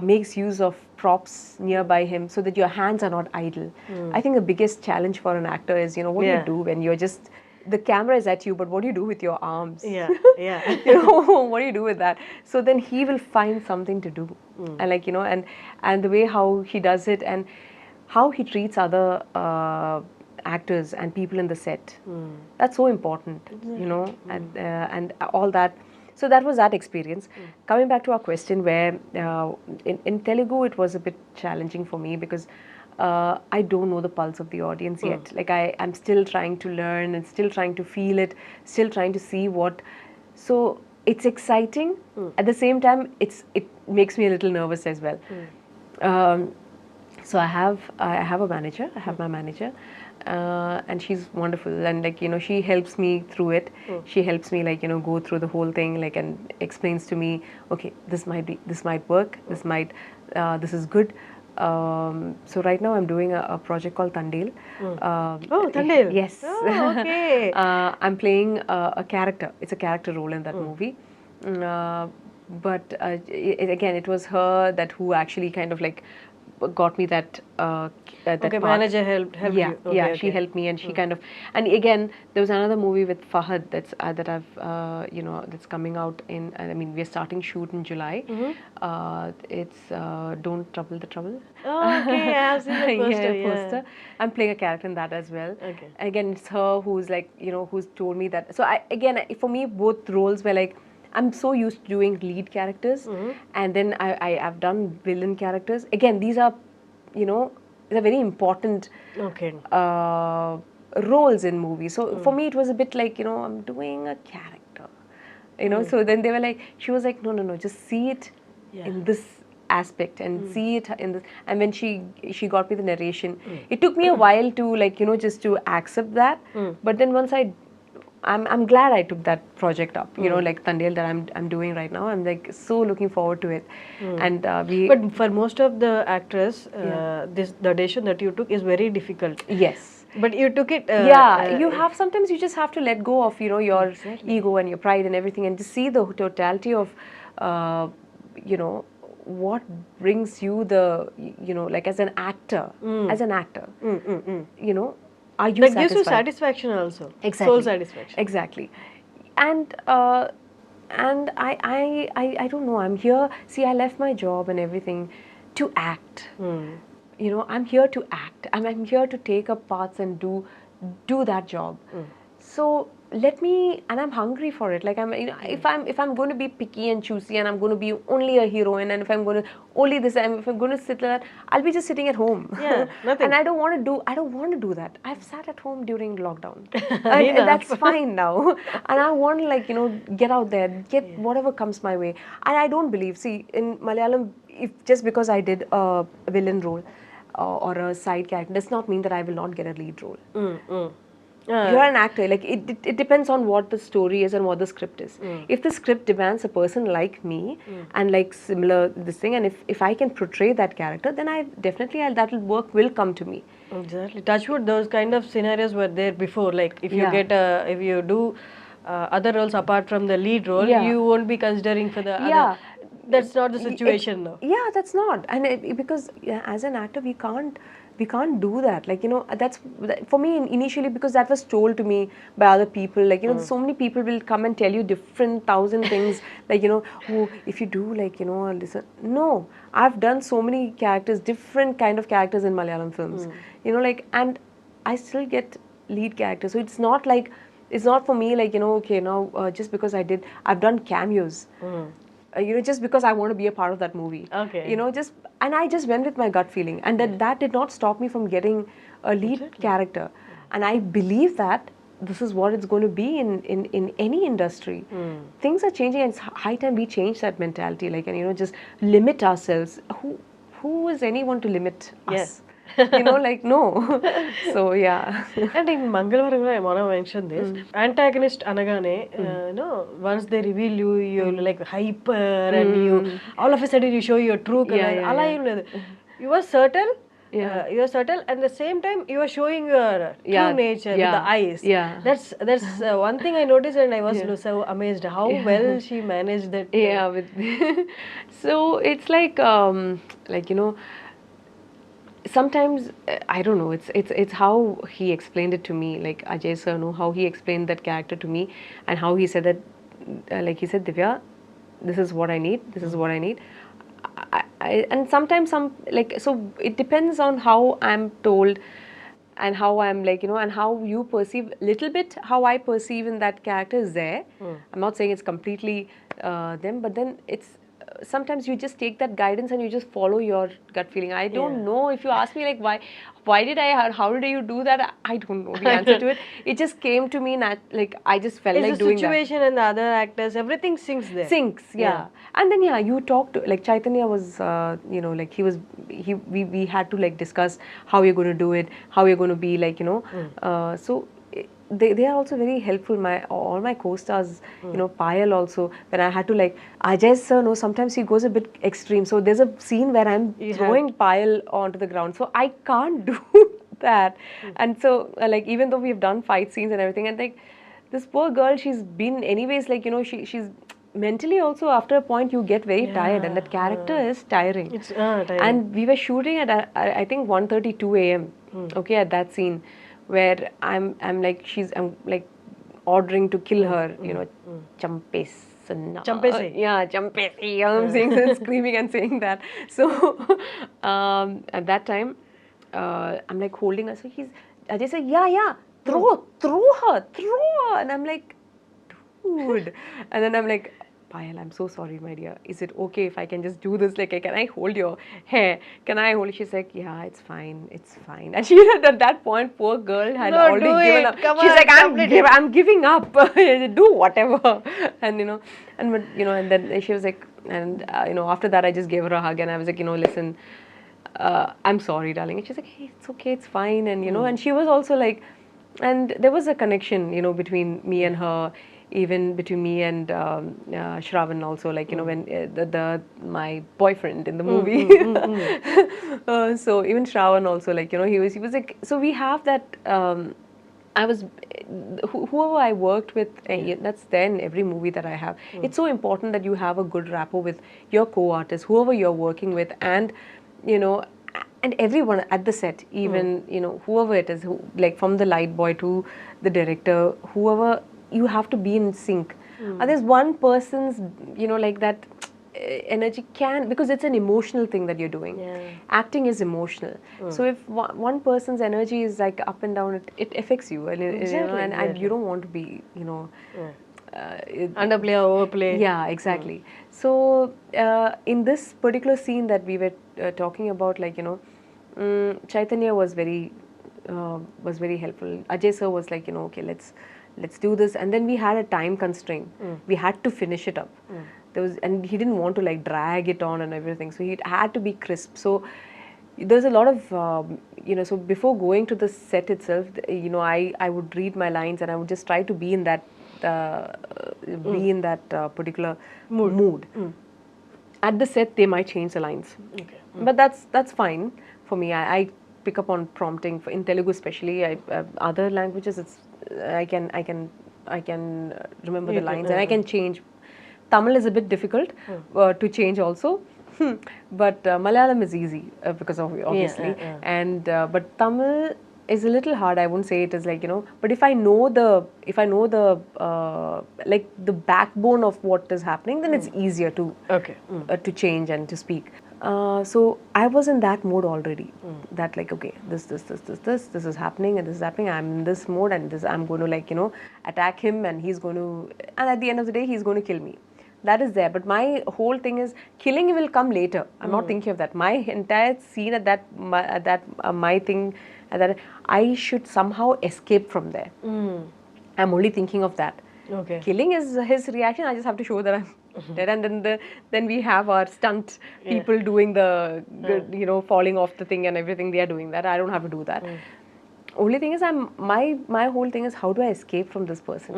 makes use of props nearby him so that your hands are not idle. I think the biggest challenge for an actor is, what do you do when you're just, the camera is at you, but what do you do with your arms? Yeah. What do you do with that? So then he will find something to do. And and the way how he does it and how he treats other actors and people in the set. That's so important, and all that. So that was that experience. Coming back to our question, where in Telugu it was a bit challenging for me because I don't know the pulse of the audience yet. Like I'm still trying to learn and still trying to feel it, still trying to see what. So it's exciting. At the same time, it makes me a little nervous as well. So I have a manager. I have my manager. And she's wonderful, and she helps me through it. She helps me go through the whole thing, and explains to me, okay, this might work, this is good. So right now I'm doing a project called Tandil. Tandil. Yes. Oh, okay. I'm playing a character. It's a character role in that movie. But again, it was her who actually kind of got me that that Okay, part. manager helped Yeah, you. Okay, she helped me, and she kind of, and again there was another movie with Fahad that I've that's coming out in. I mean, we're starting shoot in July. It's Don't Trouble the Trouble. Oh, okay, I have seen the poster. Poster. I'm playing a character in that as well. Okay. Again, it's her who's who's told me that. So for me, both roles were I'm so used to doing lead characters, and then I've done villain characters. Again, these are, they're very important roles in movies. So for me, it was a bit I'm doing a character, So then they were she was no, just see it in this aspect and see it in this. And when she got me the narration, it took me a while to just to accept that. But then once I'm glad I took that project up, like Tandil that I'm doing right now. I'm so looking forward to it. And But for most of the actors, the decision that you took is very difficult. Yes. But you took it. Sometimes you just have to let go of, your ego and your pride and everything, and just see the totality of, what brings you as an actor, are you that satisfied? gives you satisfaction also. Exactly. Soul satisfaction. Exactly. And I don't know. I'm here. See, I left my job and everything to act. I'm here to act. I'm here to take up parts and do that job. So let me, and I'm hungry for it. If I'm going to be picky and choosy, and I'm going to be only a heroine, and if I'm going to only this, and if I'm going to sit like that, I'll be just sitting at home. Yeah, nothing. And I don't want to do that. I've sat at home during lockdown, and that's fine now. And I want to get out there, get whatever comes my way. And I don't believe. See, in Malayalam, just because I did a villain role, or a side character does not mean that I will not get a lead role. Mm. You're an actor. Like it depends on what the story is and what the script is. If the script demands a person like me and like similar this thing, and if I can portray that character, then I definitely that will come to me. Exactly. Touchwood, those kind of scenarios were there before. Like if you Yeah. if you do other roles apart from the lead role, Yeah. you won't be considering for the Yeah. other. That's not the situation now. Yeah, that's not. And because as an actor, we can't do that. Like, you know, that's for me initially, because that was told to me by other people. Like, you know, so many people will come and tell you different thousand things. Like, you know, oh, if you do, like, you know, listen. No, I've done so many characters, different kind of characters in Malayalam films. You know, like, and I still get lead characters. So it's not like, it's not for me like, you know, okay, now just because I've done cameos. You know, just because I want to be a part of that movie. Okay. You know, and I just went with my gut feeling, and that did not stop me from getting a lead character. And I believe that this is what it's going to be in any industry. Things are changing, and it's high time we change that mentality. Like, and you know, just limit ourselves. Who is anyone to limit us? You know, like, no. So yeah. And in Mangalavaram, I want to mention this. Antagonist anagane, you know, once they reveal you, you're like hyper, and you all of a sudden you show your true color. You are subtle. You are subtle, and at the same time you are showing your true nature with the eyes. Yeah. That's one thing I noticed, and I was so amazed how well she managed that. Yeah, so it's like you know, sometimes I don't know. It's how he explained it to me. Like Ajay sir, know how he explained that character to me, and how he said that, like he said, Divya, this is what I need. This is what I need. And sometimes so it depends on how I'm told, and how I'm like, you know, and how you perceive. Little bit how I perceive in that character is there. I'm not saying it's completely them, but then it's. Sometimes you just take that guidance and you just follow your gut feeling. I don't know, if you ask me like why did I, how did you do that, I don't know the answer to it. It just came to me, like I just felt like doing that. The situation and the other actors, everything syncs there. Yeah. And then you talked to, like, Chaitanya was you know, like we had to like discuss how you're going to do it, how you're going to be, like, you know, so they are also very helpful. All my co-stars, you know, Payal also, when I had to, like, Ajay sir, no, sometimes he goes a bit extreme. So there's a scene where I'm throwing Payal onto the ground, so I can't do that. And so like, even though we've done fight scenes and everything, and like this poor girl, she's been anyways, like, you know, she's mentally also, after a point you get very tired, and that character is tiring. It's tiring. And we were shooting at I think 1:32 a.m. Okay, at that scene where I'm like ordering to kill her, you know, Champesi. Yeah, Champesi. I'm saying, screaming and saying that. So at that time, I'm like holding her. So Ajay said, yeah, throw her, and I'm like, dude. And then I'm like, Payal, I'm so sorry, my dear. Is it okay if I can just do this? Like, can I hold your hair? Can I hold? She's like, yeah, it's fine. And she had, at that point, poor girl had already given up. She's like, I'm giving up. Do whatever. And, you know, and then she was like, and, you know, after that, I just gave her a hug, and I was like, you know, listen, I'm sorry, darling. And she's like, hey, it's okay, it's fine. And, you know, and she was also like, and there was a connection, you know, between me and her, even between me and Shravan also, like, you know, when my boyfriend in the movie. So even Shravan also, like, you know, he was like, so we have that, whoever I worked with, that's there in every movie that I have. It's so important that you have a good rapport with your co-artist, whoever you're working with, and, you know, and everyone at the set, even, you know, whoever it is, like from the light boy to the director, whoever, you have to be in sync. There's one person's, you know, like that energy because it's an emotional thing that you're doing. Acting is emotional. So if one person's energy is like up and down, it affects you, and you know, and you don't want to be, you know, underplay or overplay. Yeah, exactly. So in this particular scene that we were talking about, like, you know, Chaitanya was very helpful. Ajay sir was like, you know, okay, let's do this. And then we had a time constraint. We had to finish it up. And he didn't want to like drag it on and everything. So he had to be crisp. So there's a lot of so before going to the set itself, I would read my lines and I would just try to be in that particular mood. At the set they might change the lines, but that's fine for me. I pick up on prompting in Telugu especially. Other languages I can remember the lines and I can change. Tamil is a bit difficult to change also. But Malayalam is easy because of obviously, and but Tamil is a little hard. I wouldn't say it is like but if I know the like the backbone of what is happening, then it's easier to to change and to speak. So I was in that mode already. That like okay, this is happening and this is happening. I'm in this mode and this I'm going to attack him and he's going to, and at the end of the day he's going to kill me. That is there, but my whole thing is killing will come later. I'm not thinking of that. My entire scene at that I should somehow escape from there. I'm only thinking of that. Okay. Killing is his reaction. I just have to show that I'm dead, and then we have our stunt people doing the falling off the thing and everything. They are doing that. I don't have to do that. Only thing is my whole thing is how do I escape from this person?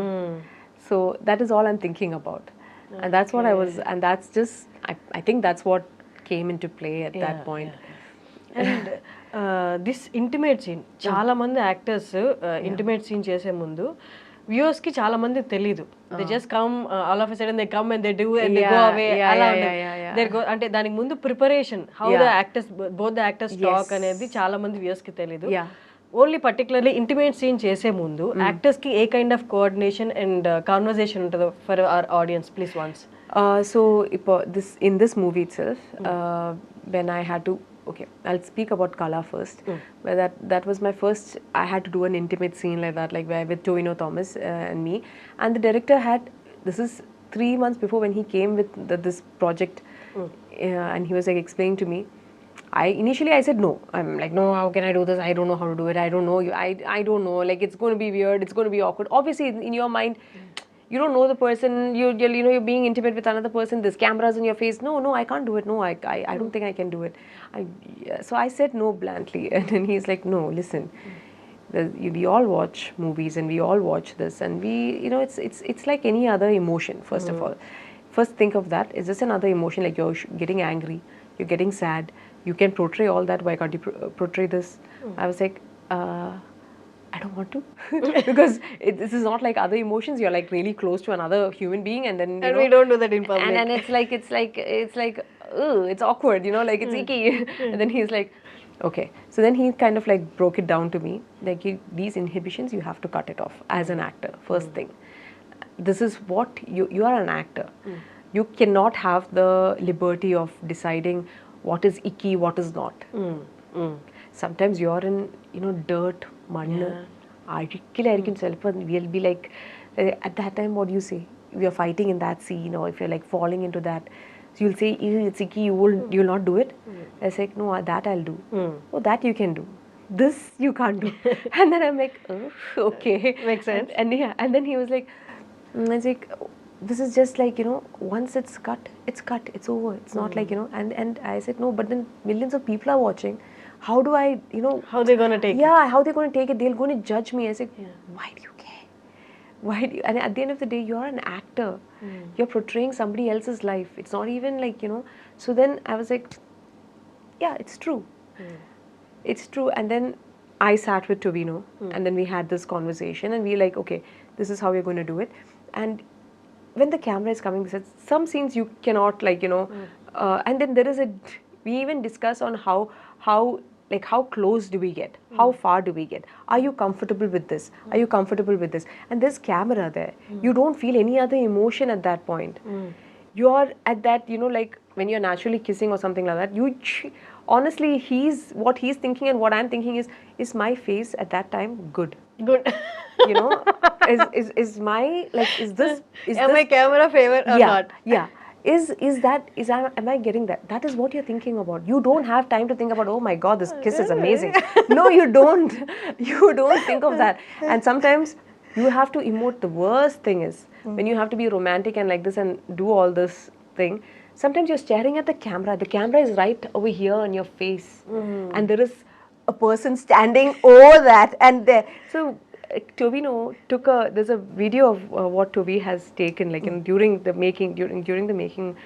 So that is all I'm thinking about. And that's what I was, and that's just, I think that's what came into play at that point. And this intimate scene, చాలా మంది actors intimate scene చేసే ముందు viewers కి చాలా మంది తెలీదు. They just come all of a sudden they come and they do and they go away అలా ఉంటుంది. అంటే దానికి ముందు preparation how the actors both the actors talk అనేది చాలా మంది వ్యూవర్స్ కి తెలీదు. ఓన్లీ పర్టికులర్లీ ఇంటిమేట్ సీన్ చేసే ముందు యాక్టర్స్ కి a kind of coordination and conversation ఉంటుందో for our audience please once. So in this movie itself, when I had to, okay, I'll speak about Kala first. Where that was my first, I had to do an intimate scene like that, like where with Tovino Thomas and me, and the director had, this is 3 months before when he came with this project, and he was like explaining to me. Initially I said no. I'm like, no, how can I do this? I don't know how to do it. I don't know. I don't know. Like it's going to be weird. It's going to be awkward. Obviously, in your mind, you don't know the person. You're being intimate with another person. There's cameras in your face. No, I can't do it. No, I don't think I can do it. So I said no bluntly, and then he's like, no, listen. We all watch movies and we all watch this, and we, it's like any other emotion. First of all, first think of that. It's just another emotion. Like you're getting angry, you're getting sad. You can portray all that. Why can't you portray this? I was like, I don't want to, because this is not like other emotions. You're like really close to another human being, and then we don't do that in public. And it's like, it's awkward, like it's icky. And then he's like, okay. So then he kind of like broke it down to me, like these inhibitions you have to cut it off as an actor. First thing, this is what you are an actor. You cannot have the liberty of deciding what is icky, what is not. Sometimes you're in dirt, mud, we'll be like, at that time what do you say? We are fighting in that scene, or if you're like falling into that, so you'll say it's icky, you'll not do it. I say no, that I'll do. Oh, that you can do, this you can't do. And then I'm like, oh, okay, makes sense. And then he was like, I was like, this is just like once it's cut, it's over. It's not like and I said no, but then millions of people are watching. How do I how they're gonna take it? Yeah, how they're going to take it? They're going to judge me. I said, why do you care? Why do you? And at the end of the day, you're an actor. You're portraying somebody else's life. It's not even like So then I was like, yeah, it's true. It's true. And then I sat with Tovino, and then we had this conversation, and we like, okay, this is how we're going to do it. And when the camera is coming, some scenes you cannot like and then there is we even discuss on how close do we get, how far do we get, are you comfortable with this, are you comfortable with this, and there's camera there. You don't feel any other emotion at that point. You're at that like when you're naturally kissing or something like that, honestly what he's thinking and what I'm thinking is my face at that time good is my like is this am I camera favor or not? Am I getting that? That is what you're thinking about. You don't have time to think about, oh my god, this kiss is amazing. No, you don't think of that. And sometimes you have to emote. The worst thing is when you have to be romantic and like this and do all this thing, sometimes you're staring at the camera is right over here on your face, and there is a person standing over that, and there. So Tobino took there's a video of what Toby has taken, like during the making,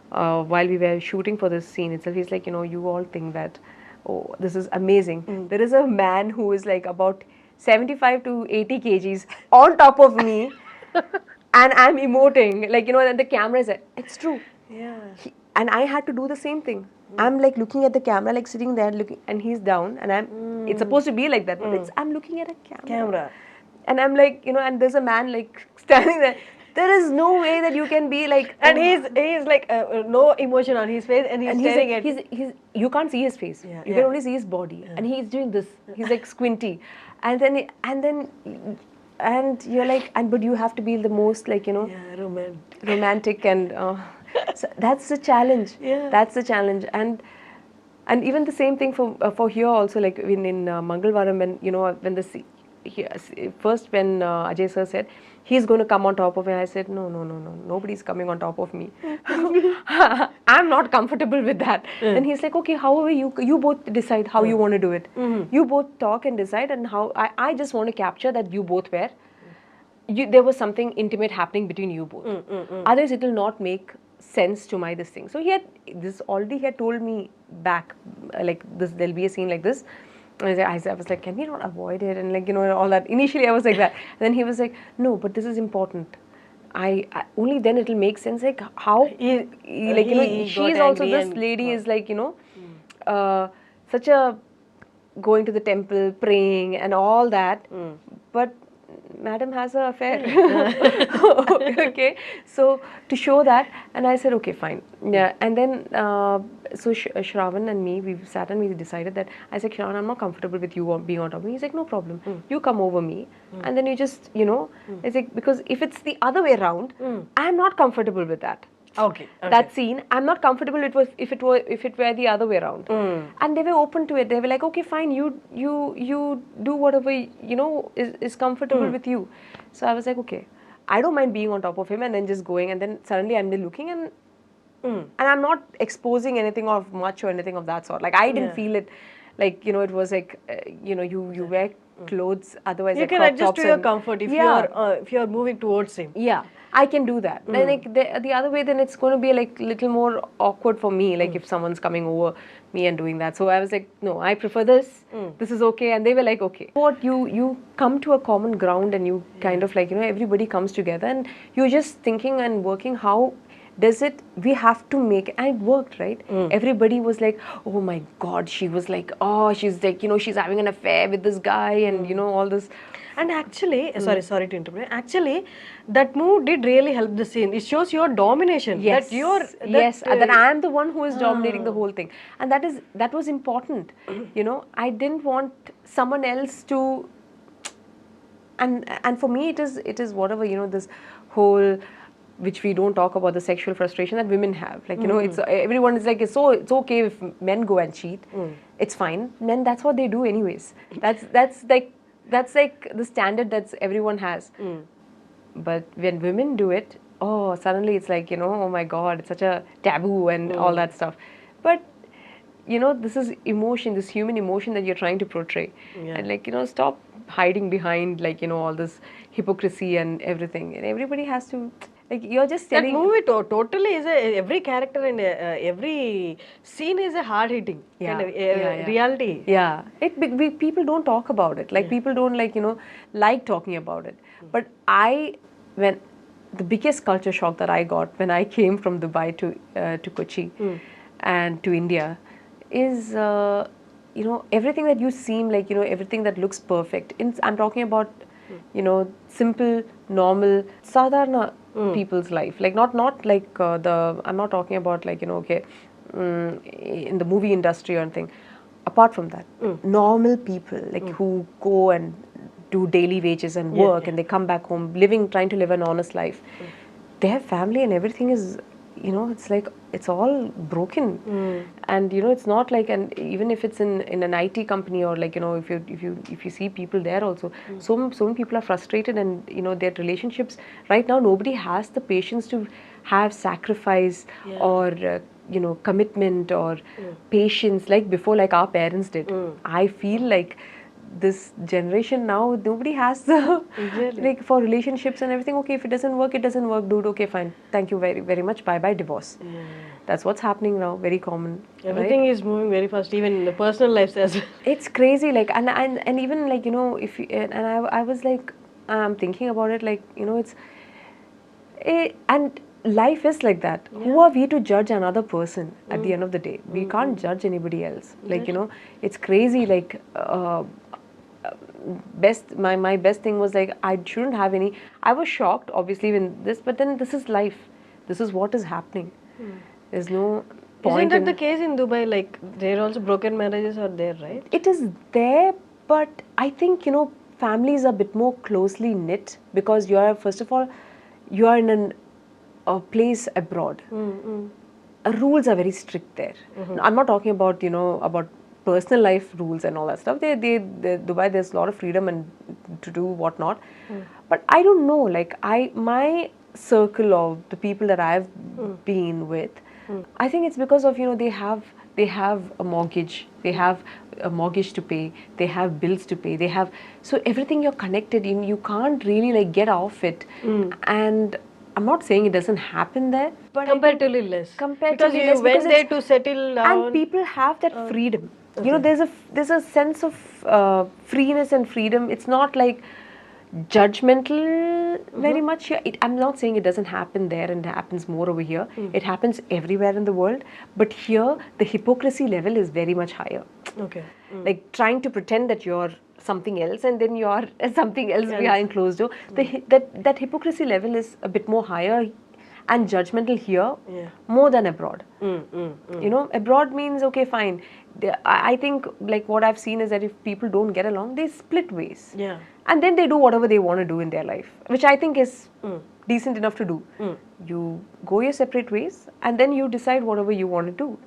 while we were shooting for this scene itself. He's like, you all think that, oh, this is amazing. There is a man who is like about 75 to 80 kgs on top of me, and I'm emoting, like, and the camera is like, it's true. Yeah. And I had to do the same thing. I'm like looking at the camera, like sitting there looking, and he's down, and it's supposed to be like that, but I'm looking at a camera. And I'm like, and there's a man like standing there. There is no way that you can be like, and he's like no emotion on his face, and he's staring at. You can't see his face. You can only see his body, and he's doing this. He's like squinty, and then you're like, but you have to be the most like romantic and. So that's the challenge. That's the challenge, and even the same thing for here also, like in Mangalavaram, when the first when Ajay sir said he's going to come on top of me, I said no, nobody's coming on top of me. I'm not comfortable with that. Then he's like, okay, however you both decide how you want to do it. You both talk and decide, and how I just want to capture that you both were. There was something intimate happening between you both. Otherwise, it will not make sense to this thing. So he had told me back, like this, there'll be a scene like this. And I was like, can we not avoid it? And like, all that. Initially, I was like that. And then he was like, no, but this is important. I only then it'll make sense. Like how, she's also, this lady is like, such a going to the temple, praying and all that. But madam has an affair. Okay, so to show that, and I said, okay, fine. Yeah, and then so Shravan and me, we sat and we decided that, I said, Shravan, I'm not comfortable with you being on top of me. He's like, no problem. You come over me, and then you just, it's like, because if it's the other way around, I'm not comfortable with that. Okay. That scene, I'm not comfortable if it were the other way around. And they were open to it. They were like, okay, fine, you do whatever is comfortable with you. So I was like, okay, I don't mind being on top of him and then just going, and then suddenly I'm there looking, and I'm not exposing anything of much or anything of that sort. Like I didn't feel it, like it was like you wear clothes, otherwise you can adjust to your comfort if you're moving towards him. Yeah, I can do that. Then like the other way, then it's going to be like little more awkward for me, like if someone's coming over me and doing that. So I was like, no, I prefer this. This is okay. And they were like, okay. What you come to a common ground, and you kind of like, everybody comes together, and you're just thinking and working, how does we have to make, and it worked, right? Everybody was like, oh my God, she was like, oh, she's like, she's having an affair with this guy, and all this. And actually, sorry to interrupt. Actually, that move did really help the scene. It shows your domination. Yes, that I am the one who is dominating the whole thing, and that was important. I didn't want someone else to. And for me, it is whatever this whole, which we don't talk about, the sexual frustration that women have. Like it's everyone is like, it's okay if men go and cheat. It's fine. Men, that's what they do anyways. That's like the standard that everyone has. But when women do it, suddenly it's like, oh my God, it's such a taboo and all that stuff. But this is emotion, this human emotion that you're trying to portray. And like, stop hiding behind like, all this hypocrisy and everything. And everybody has to, like, you're just telling. That movie totally is every character and every scene is a hard hitting kind of reality. Yeah, people don't talk about it. Like people don't like talking about it. But when the biggest culture shock that I got when I came from Dubai to Kochi and to India is everything that you seem like everything that looks perfect. I'm talking about simple, normal, sadharana people's life. Like not like I'm not talking about like in the movie industry or anything. Apart from that, normal people like who go and do daily wages and work, and they come back home trying to live an honest life. Their family and everything is it's like it's all broken. And it's not like, and even if it's in an IT company, or like, if you see people there also, so many people are frustrated, and their relationships right now, nobody has the patience to have sacrifice or commitment or patience like before, like our parents did. I feel like this generation now, nobody has the like for relationships and everything. Okay, if it doesn't work, it doesn't work, dude. Okay, fine, thank you very very much, bye bye, divorce. That's what's happening now, very common. Everything is moving very fast, even in the personal lives as well. It's crazy, like, and even like, if you, and I was like, thinking about it, like, and life is like that. Who are we to judge another person at the end of the day? We can't judge anybody else. Like, it's crazy. Like, my best thing was like, I shouldn't have any. I was shocked, obviously, when this, but then this is life. This is what is happening. There's no point. Isn't that the case in Dubai? Like, there are also broken marriages are there, right? It is there, but I think, families are a bit more closely knit, because you are, first of all, you are in a place abroad. Rules are very strict there. I'm not talking about, about personal life rules and all that stuff. Dubai, there's a lot of freedom and to do whatnot. But I don't know, like, my circle of the people that I've been with, I think it's because of, they have a mortgage, they have a mortgage to pay, they have bills to pay, they have, so everything you're connected in, you can't really like get off it. And I'm not saying it doesn't happen there, but Comparatively less. Comparatively Because less, you went there to settle down. and people have that freedom. There's a sense of freeness and freedom. It's not like judgmental very much here. I'm not saying it doesn't happen there and it happens more over here. It happens everywhere in the world, but here the hypocrisy level is very much higher. Okay. Like trying to pretend that you're something else and then you're something else behind closed door. That hypocrisy level is a bit more higher and judgmental here more than abroad. Abroad means, okay, fine. I think like what I've seen is that if people don't get along, they split ways. Yeah. And then they do whatever they want to do in their life, which I think is decent enough to do. You go your separate ways and then you decide whatever you want to do.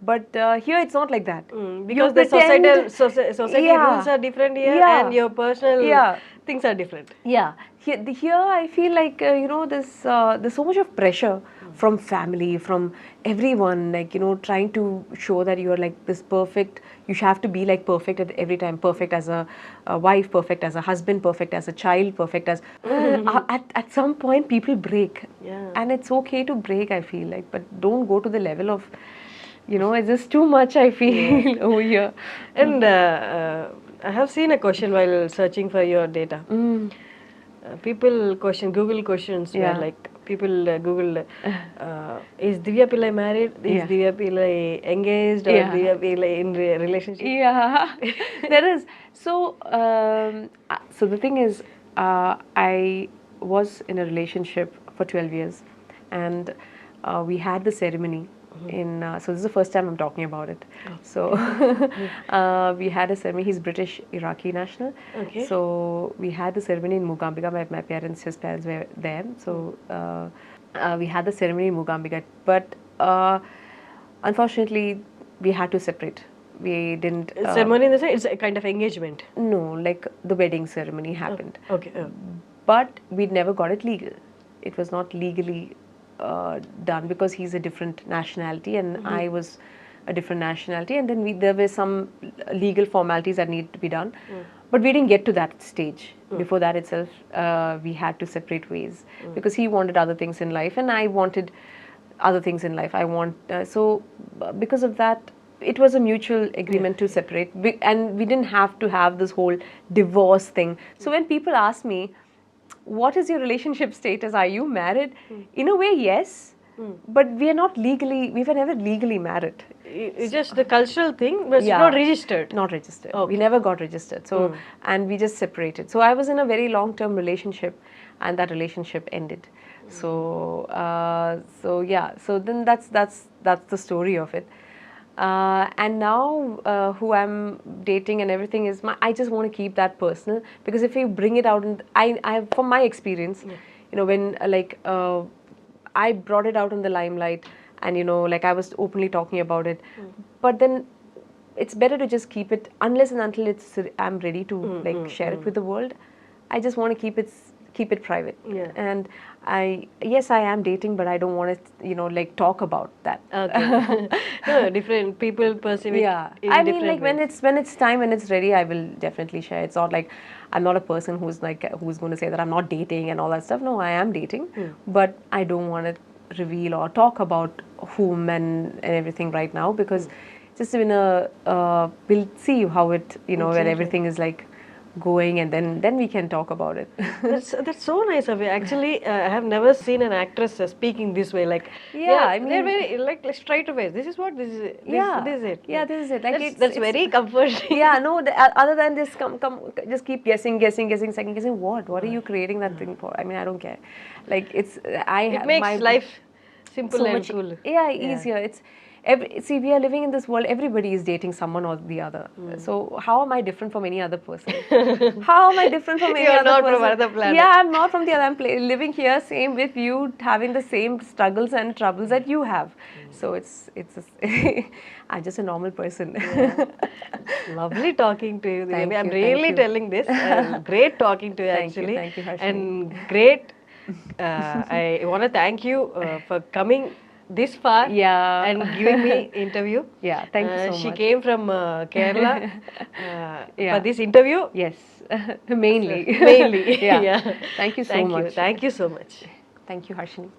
But here it's not like that. Because the society rules are different here and your personal things are different. Yeah. Here I feel like, there's so much of pressure from family, from everyone, like, trying to show that you're like this perfect, you have to be like perfect at every time, perfect as a wife, perfect as a husband, perfect as a child, perfect as... at some point people break. And it's okay to break, I feel like, but don't go to the level of... it's just too much, I feel, over here. And I have seen a question while searching for your data. People Google questions were like, people Googled, is Divya Pillai married? Is Divya Pillai engaged? Or Divya Pillai in relationship? Yeah, there is. So, so the thing is, I was in a relationship for 12 years and we had the ceremony. So this is the first time I'm talking about it. So we had a ceremony. He's British Iraqi national. So we had the ceremony in Mugambika. His parents were there. So we had the ceremony in Mugambika. But unfortunately, we had to separate. We didn't... ceremony in the sense, it's a kind of engagement? No, like the wedding ceremony happened. Okay. But we never got it legal. It was not legally done because he's a different nationality and I was a different nationality, and then there were some legal formalities that needed to be done, but we didn't get to that stage. Before that itself, we had to separate ways because he wanted other things in life and I wanted other things in life. So because of that, it was a mutual agreement to separate, and we didn't have to have this whole divorce thing. So when people ask me, what is your relationship status? Are you married? In a way, yes. But we were never legally married. It's just the cultural thing, but it's not registered. Not registered. We never got registered. So, and we just separated. So I was in a very long-term relationship and that relationship ended. So, so then that's the story of it. And now who I'm dating and everything is I just want to keep that personal, because if you bring it out, and I from my experience, when I brought it out in the limelight, and like I was openly talking about it. But then it's better to just keep it, unless and until I'm ready to like share it with the world. I just want to keep it private. Yeah. And yes, I am dating, but I don't want to like talk about that. Okay. No, different people perceive it in I mean, different like ways. when it's time, when it's ready, I will definitely share. It's not like I'm not a person who's going to say that I'm not dating and all that stuff. No, I am dating, but I don't want to reveal or talk about whom and everything right now, because just we'll see how it when everything is like going, and then we can talk about it. That's so nice of you. Actually, I have never seen an actress speaking this way. Like, I they're mean, very like straight away. This is what this is. This, this is it. Yeah, this is it. Like That's very comforting. Yeah, no. Other than this, just keep guessing, second guessing. What are you creating that thing for? I mean, I don't care. Like It makes life simple so and much cool. easier. See, we are living in this world, everybody is dating someone or the other. So how am I different from any other person? How am I different from any You're other not person? from another planet. Yeah, I'm not from the other. I'm living here, same with you, having the same struggles and troubles that you have. So I'm just a normal person. Lovely talking to you. Thank I'm you, really thank you. telling this. Great talking to you, Thank you, actually. thank you, Harshini. And great. I want to thank you for coming this far and giving me interview. Yeah, thank you so She much. came from Kerala for this interview. Yes, mainly. Mainly. Yeah. Thank you so much. Thank you so much. Thank you, Harshini.